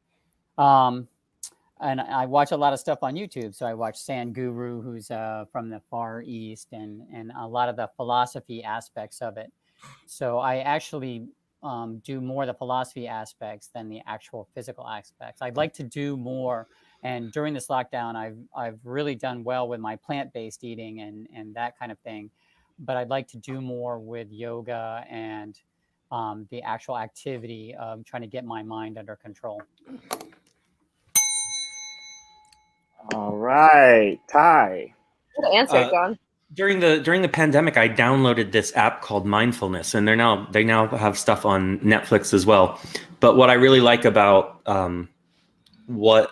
and I watch a lot of stuff on YouTube. So I watch San Guru, who's from the Far East, and a lot of the philosophy aspects of it. So I actually do more of the philosophy aspects than the actual physical aspects. I'd like to do more. And during this lockdown, I've really done well with my plant-based eating and that kind of thing. But I'd like to do more with yoga and the actual activity of trying to get my mind under control. All right, Ty. Good answer, John. During the pandemic, I downloaded this app called Mindfulness, and they now have stuff on Netflix as well. But what I really like about what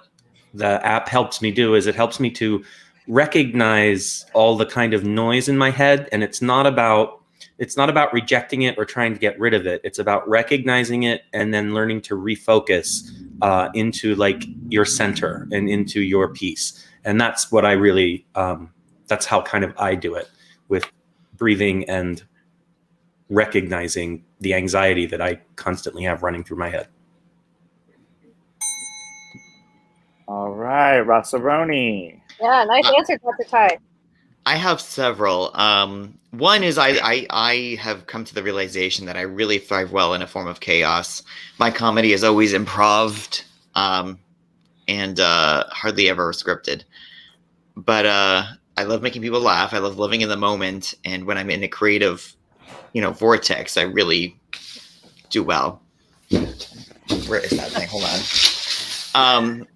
the app helps me do is it helps me to recognize all the kind of noise in my head, and it's not about rejecting it or trying to get rid of it. It's about recognizing it and then learning to refocus into like your center and into your peace. And that's what I really, that's how kind of I do it, with breathing and recognizing the anxiety that I constantly have running through my head. All right, Rossaroni. Yeah, nice answer, Dr. Ty. I have several. One is I have come to the realization that I really thrive well in a form of chaos. My comedy is always improv and hardly ever scripted. But I love making people laugh. I love living in the moment. And when I'm in a creative, vortex, I really do well. Where is that thing? Hold on.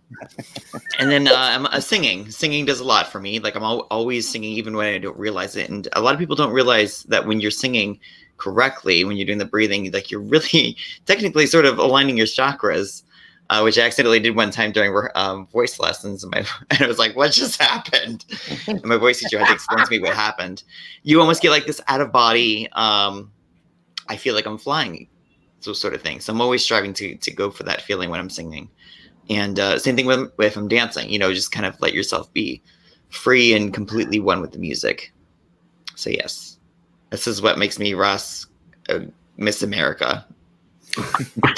And then singing. Singing does a lot for me. Like I'm always singing, even when I don't realize it. And a lot of people don't realize that when you're singing correctly, when you're doing the breathing, like you're really technically sort of aligning your chakras, which I accidentally did one time during voice lessons. And I was like, what just happened? And my voice teacher had to explain to me what happened. You almost get like this out of body. I feel like I'm flying, those sort of things. So I'm always striving to go for that feeling when I'm singing. And same thing with if I'm dancing, just kind of let yourself be free and completely one with the music. So yes, this is what makes me Ross Miss America. You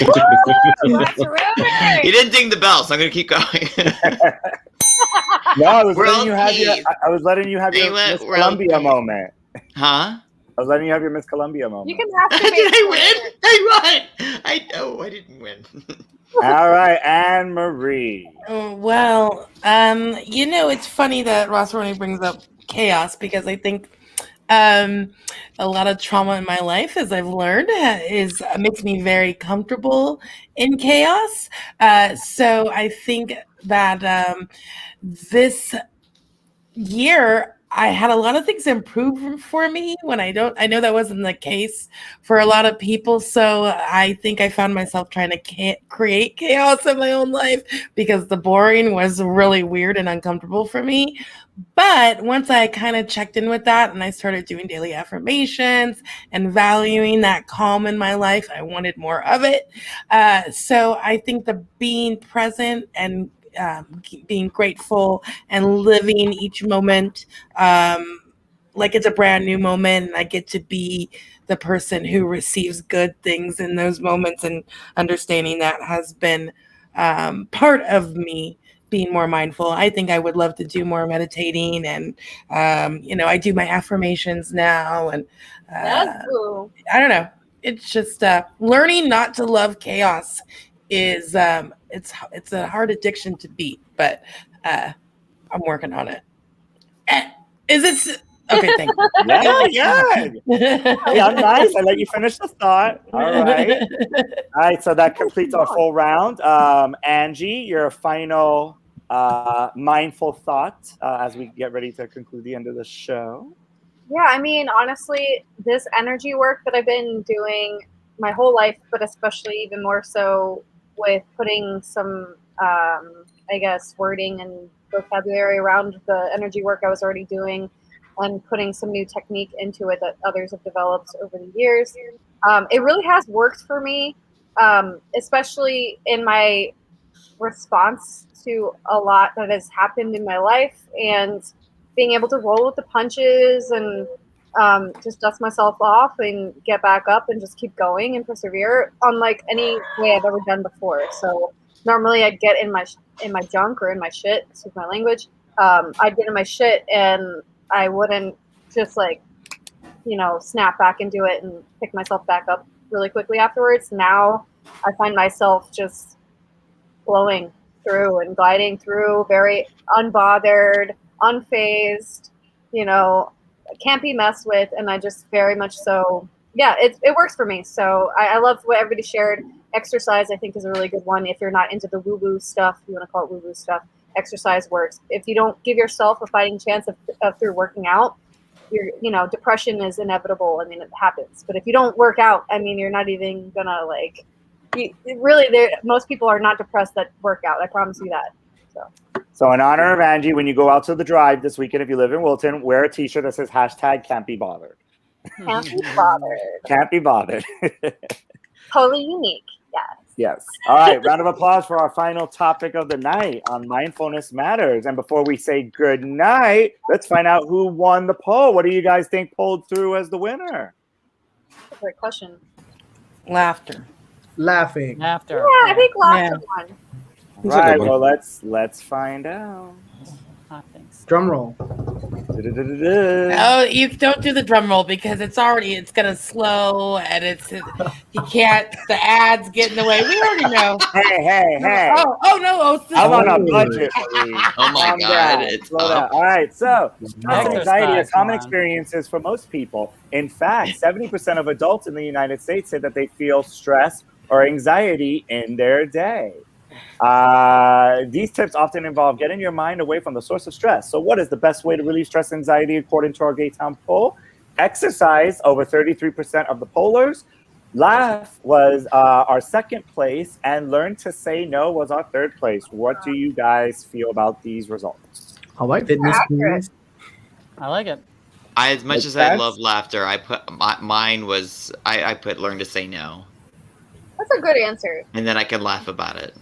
didn't ding the bell, so I'm going to keep going. No, I was letting you have your Miss Columbia moment. Huh? I was letting you have your Miss Columbia moment. You can have to. Did I win? I won. I didn't win. All right, Anne Marie. Well, it's funny that Ross Roney brings up chaos, because I think a lot of trauma in my life, as I've learned, makes me very comfortable in chaos. So I think that this year I had a lot of things improve for me when I know that wasn't the case for a lot of people. So I think I found myself trying to create chaos in my own life, because the boring was really weird and uncomfortable for me. But once I kind of checked in with that and I started doing daily affirmations and valuing that calm in my life, I wanted more of it. So I think the being present and being grateful and living each moment like it's a brand new moment, and I get to be the person who receives good things in those moments, and understanding that has been part of me being more mindful. I think I would love to do more meditating, and I do my affirmations now, and That's cool. I don't know. It's just learning not to love chaos is it's a hard addiction to beat, but I'm working on it. Is it okay? Thank you. Yeah. Hey, I'm nice. I let you finish the thought. All right. So that completes our full round. Angie, your final mindful thought as we get ready to conclude the end of the show. Yeah, I mean, honestly, this energy work that I've been doing my whole life, but especially even more so with putting some, wording and vocabulary around the energy work I was already doing, and putting some new technique into it that others have developed over the years. It really has worked for me, especially in my response to a lot that has happened in my life, and being able to roll with the punches and just dust myself off and get back up and just keep going and persevere unlike any way I've ever done before. So normally I'd get in my junk or in my shit, excuse my language. I'd get in my shit and I wouldn't just like, snap back into it and pick myself back up really quickly afterwards. Now I find myself just flowing through and gliding through, very unbothered, unfazed, can't be messed with. And I just very much so, yeah, it works for me. So I love what everybody shared. Exercise, I think, is a really good one. If you're not into the woo-woo stuff, if you want to call it woo-woo stuff, exercise works. If you don't give yourself a fighting chance of through working out, depression is inevitable. I mean, it happens. But if you don't work out, I mean, you're not even gonna most people are not depressed that work out. I promise you that. So in honor of Angie, when you go out to the drive this weekend, if you live in Wilton, wear a t-shirt that says #can't be bothered. Can't be bothered. Can't be bothered. Totally unique. Yes. Yes. All right. Round of applause for our final topic of the night on Mindfulness Matters. And before we say good night, let's find out who won the poll. What do you guys think pulled through as the winner? That's a great question. Laughter. Laughing. After. Yeah, I think laughter won. All right. Well, let's find out. Thanks. Drum roll. Oh, you don't do the drum roll because it's gonna slow and the ads get in the way. We already know. Hey. Oh no. I'm on a budget. Oh my God. It's Slow down. All right. So, stress and anxiety are common experiences for most people. In fact, 70% of adults in the United States say that they feel stress or anxiety in their day. These tips often involve getting your mind away from the source of stress. So what is the best way to relieve stress and anxiety according to our Gaytown poll? Exercise, over 33% of the pollers. Laugh was our second place, and learn to say no was our third place. What do you guys feel about these results? I like fitness. I like it. As much as I love laughter, I put mine was I put learn to say no, That's a good answer. and then I can laugh about it.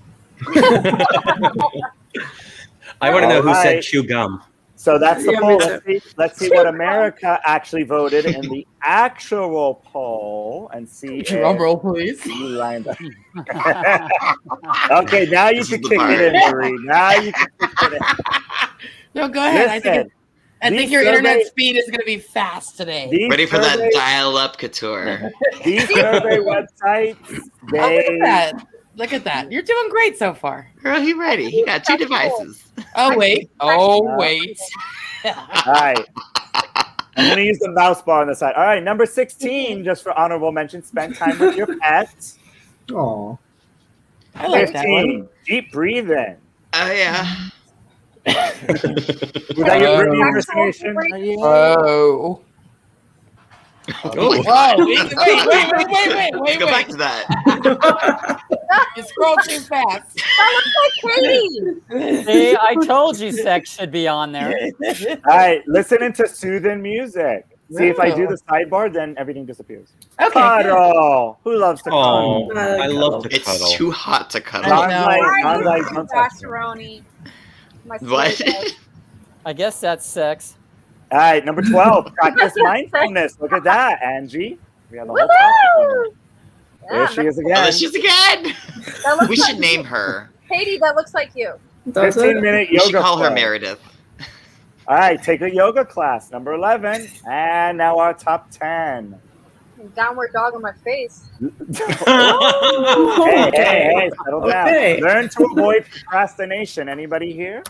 I want to know who Alright. said chew gum. So that's the Yeah, poll. me Let's see what America actually voted in the actual poll and see. Drum roll, please. You lined up. Okay, now you This can is the kick part. it in, Marie. Now you can kick it in. No, go ahead. Listen, I think these your internet survey- speed is gonna be fast today. These Ready for that survey- dial-up couture. These survey websites, Oh, look at they that. Look at that. You're doing great so far. Girl, he ready. He got 2 devices. Oh, wait. Oh, wait. All right. I'm going to use the mouse bar on the side. All right, number 16, just for honorable mention, spend time with your pets. Aw. I like that one. 15, deep breathing. Oh, yeah. Was that your Britney impersonation? Oh. Oh, Whoa. Wait. Go back to that. You scroll too fast. That looks like Katie. See, I told you sex should be on there. All right, listening to soothing music. See, if I do the sidebar, then everything disappears. Okay. Cuddle. Who loves to Oh, cuddle? I love to It's cuddle. too hot to cuddle. I know. Sounds like don't touch me. Macaroni. My What? sweetie. I guess that's sex. All right, number 12, practice mindfulness. Look at that, Angie. We have the whole Woohoo! topic. There she is Oh, again. there she is again. That looks We like should name you. her. Katie, that looks like you. 15-minute We should yoga call her class. Meredith. All right, take a yoga class, number 11. And now our top 10. Downward dog on my face. Hey, settle down. Okay. Learn to avoid procrastination. Anybody here?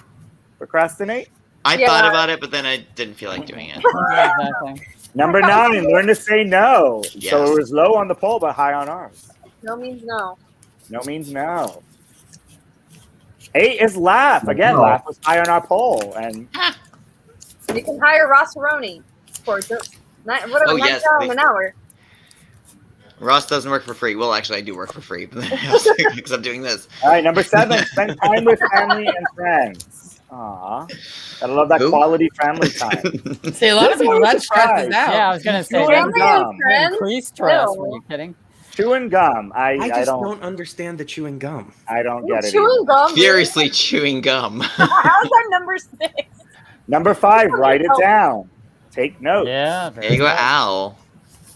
Procrastinate? I Yeah. thought about it, but then I didn't feel like doing it. Yeah, exactly. Number 9, learn to say no. So Yes. it was low on the poll, but high on ours. No means no. No means no. 8 is laugh. Again, No. laugh was high on our poll. And You can hire Ross Aroni for just whatever, Oh, $9 yes, an hour. Ross doesn't work for free. Well, actually, I do work for free because I'm doing this. all right, number 7, spend time with family and friends. Aw. Gotta love that Who? quality family time. See, a lot of people, that stresses Surprise. out. Yeah, I was gonna say Chewing that gum. friends? increased stress. No. Are you kidding? Chewing gum. I I just don't don't understand the chewing gum. I don't get it. Chewing gum. Furiously chewing gum. How's that number 6? Number 5, write it down. Take notes. Yeah. There you go, Al.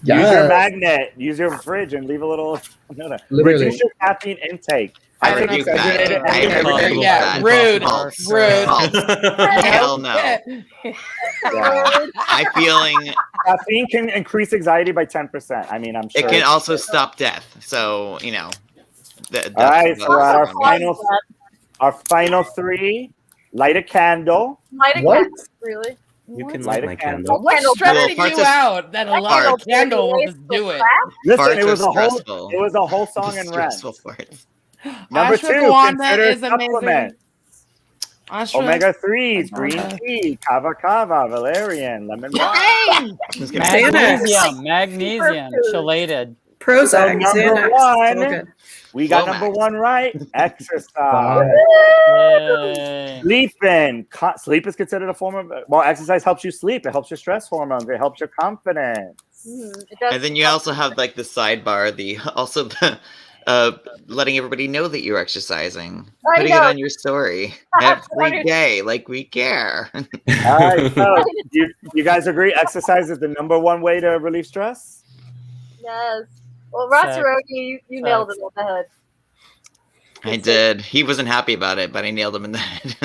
Use your Yes. magnet. Use your fridge and leave a little. Literally. Reduce your caffeine intake. I think rebuke it's that. good. I rebuke Yeah, that. rude, False. rude. False. Hell no. Yeah. I'm feeling Caffeine can increase anxiety by 10%. I mean, I'm sure. it can also stop death. So, All right, so we're at our Cause our final three. Light a candle. Light a What? candle, really? You can Light light a my candle. candle. What's Candle stressing parts you of- out that a That lot of candle candle will just do it? Listen, Farts it was are a whole stressful. it was a whole song in Rent. Stressful farts. Number 2, Ashwagandha consider is amazing. supplements. Omega-3s, green Ashwagandha. tea, kava, valerian, lemon balm. Just kidding. Magnesium, magnesium, Superfood. chelated. Prozac, So number Xanax. one- All good. We got Lomax. number 1 right. Exercise. Wow. Yay. Sleeping. Sleep is considered a form of, well, exercise helps you sleep. It helps your stress hormones. It helps your confidence. It does. And then you also have like the sidebar, the letting everybody know that you're exercising, I putting it know. on your story every day, like we care. All right. So you guys agree exercise is the number 1 way to relieve stress? Yes. Well, Sex. Rossaroni, you nailed it on the head. I did. He wasn't happy about it, but I nailed him in the head.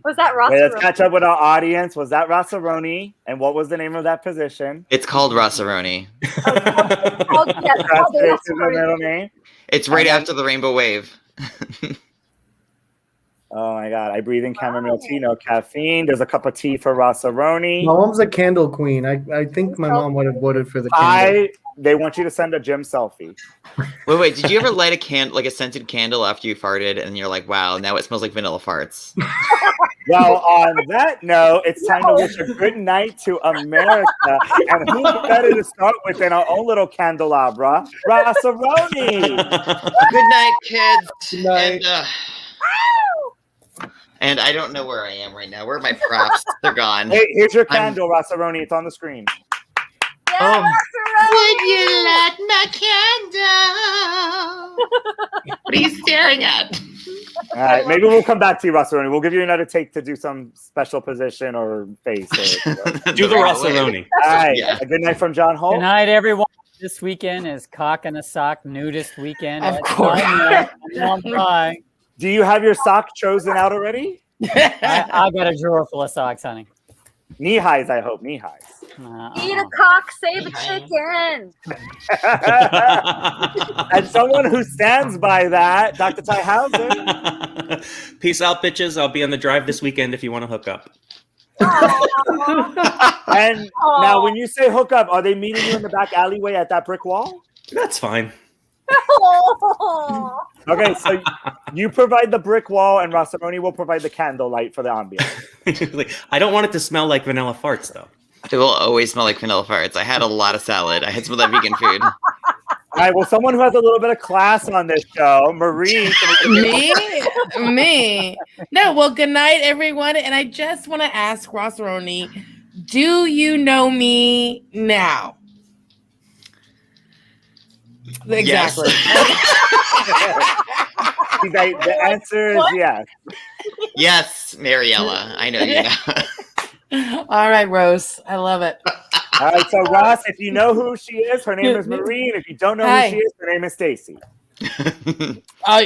Was that Wait, let's Rossaroni? catch up with our audience. Was that Rossaroni? And what was the name of that position? It's called Rossaroni. Oh, yes, That's called the it, is the Rossaroni. middle name. It's right And then- after the rainbow wave. Oh my God. I breathe in chamomile tea, no caffeine. There's a cup of tea for Rossaroni. My mom's a candle queen. I think my mom would have voted for the candle. They want you to send a gym selfie. Wait, did you ever light a scented candle after you farted and you're like, wow, now it smells like vanilla farts? Well, on that note, it's time to wish a good night to America. And who better to start with than our own little candelabra, Rossaroni. Good night, kids. Good night. And I don't know where I am right now. Where are my props? They're gone. Hey, here's your candle, Rossaroni. It's on the screen. Yeah, Would you light my candle? What are you staring at? All right, maybe we'll come back to you, Rossaroni. We'll give you another take to do some special position or face. Or, Do the Rossaroni. all right, Yeah. a good night from John Holt. Good night, everyone. This weekend is Cock and a Sock nudist weekend. Of at course. Bye. Do you have your sock chosen out already? I got a drawer full of socks, honey. Knee highs, I hope. Knee highs. Eat a cock, save a chicken. And someone who stands by that, Dr. Ty Hauser. Peace out, bitches. I'll be on the drive this weekend if you want to hook up. And now, when you say hook up, are they meeting you in the back alleyway at that brick wall? That's fine. Okay, so you provide the brick wall, and Rossaroni will provide the candle light for the ambiance. I don't want it to smell like vanilla farts, though. It will always smell like vanilla farts. I had a lot of salad. I had some of that vegan food. All right, well, someone who has a little bit of class on this show, Marie. Me? No, well, good night, everyone. And I just want to ask Rossaroni, do you know me now? Exactly. He's like, the answer is yes. Yes, Mariella. I know you now. All right, Rose. I love it. All right, so Ross, if you know who she is, her name is Marie. And if you don't know Hi. who she is, her name is Stacy. Oh,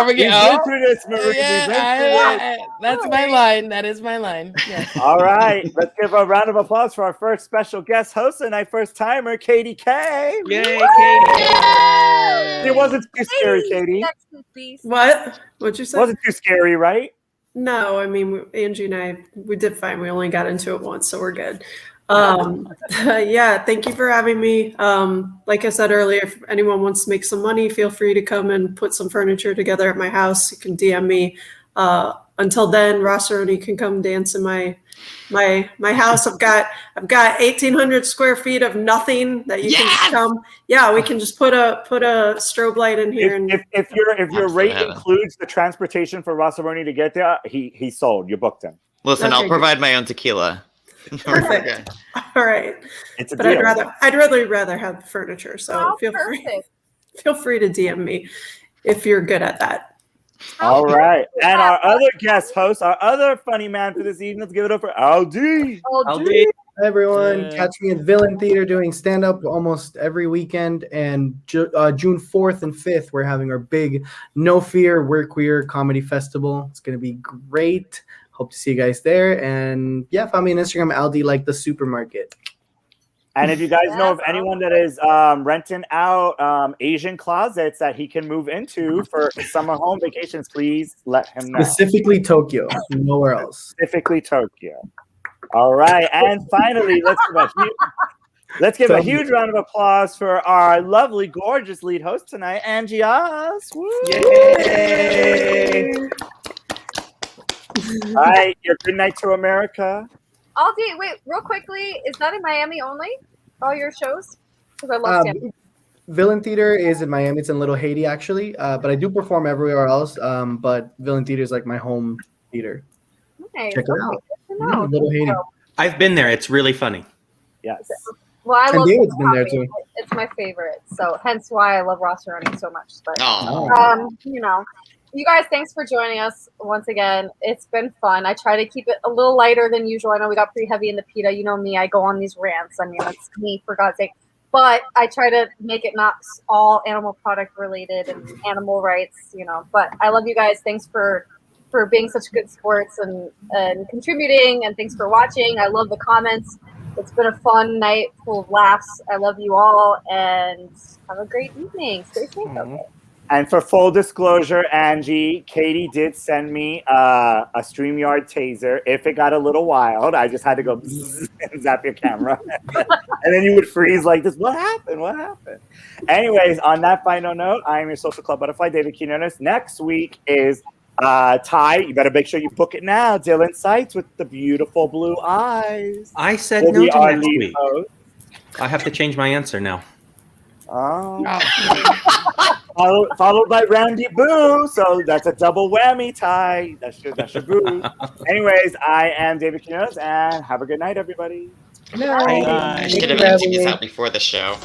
We've been through this, Marie. We've been through it. That's my line. That is my line. Yes. All right, let's give a round of applause for our first special guest host tonight, first timer, Katie K. Yay, Katie! It wasn't too scary, Katie. What? What'd you It say? wasn't too scary, right? No, I mean, Angie and I, we did fine. We only got into it once, so we're good. Yeah, thank you for having me. Like I said earlier, if anyone wants to make some money, feel free to come and put some furniture together at my house. You can DM me. Until then, Rossaroni can come dance in my house. I've got 1,800 square feet of nothing that you can just come. Yeah, we can just put a strobe light in here. If your rate includes the transportation for Rossaroni to get there, he sold. You booked him. Listen, Okay, I'll good. provide my own tequila. Perfect. All right. It's a But deal. I'd really rather have the furniture. So Oh, feel free to DM me if you're good at that. All right. And our other guest host, our other funny man for this evening, let's give it up for Aldi. Aldi. Hi everyone, Yeah. catch me at Villain Theater doing stand-up almost every weekend, and June 4th and 5th we're having our big No Fear We're Queer comedy festival. It's going to be great. Hope to see you guys there, and yeah, find me on Instagram, Aldi like the supermarket. And if you guys know of anyone that is renting out Asian closets that he can move into for summer home vacations, please let him know. Specifically Tokyo, nowhere else. Specifically Tokyo. All right, and finally, let's give a huge round of applause for our lovely, gorgeous lead host tonight, Angie Oz. Woo! Yay! All right, your good night to America. Aldi, wait, real quickly, is that in Miami only? All your shows? Because I love Tampa. Villain Theater is in Miami. It's in Little Haiti, actually, but I do perform everywhere else. But Villain Theater is like my home theater. Nice. Check it out. No. Little Haiti. I've been there. It's really funny. Yes. Well, I And love David's been there coffee. too. It's my favorite, so hence why I love Ross Running so much. But Oh, you know, you guys, thanks for joining us once again. It's been fun. I try to keep it a little lighter than usual. I know we got pretty heavy in the PETA. You know me, I go on these rants. I mean, that's me, for God's sake. But I try to make it not all animal product related and animal rights, you know. But I love you guys. Thanks for being such good sports and contributing, and thanks for watching. I love the comments. It's been a fun night full of laughs. I love you all, and have a great evening. Stay safe. Okay. And for full disclosure, Angie, Katie did send me a StreamYard taser. If it got a little wild, I just had to go and zap your camera. And then you would freeze like this. What happened? What happened? Anyways, on that final note, I am your social club butterfly, David Quiñones. Next week is Ty. You better make sure you book it now. Dylan Seitz with the beautiful blue eyes. I said Will no be to our next lead week. host. I have to change my answer now. Oh. Followed by Randy Boo. So that's a double whammy, Ty. That's your boo. Anyways, I am David Quiñones, and have a good night, everybody. Good night. I should have emptied this out before the show.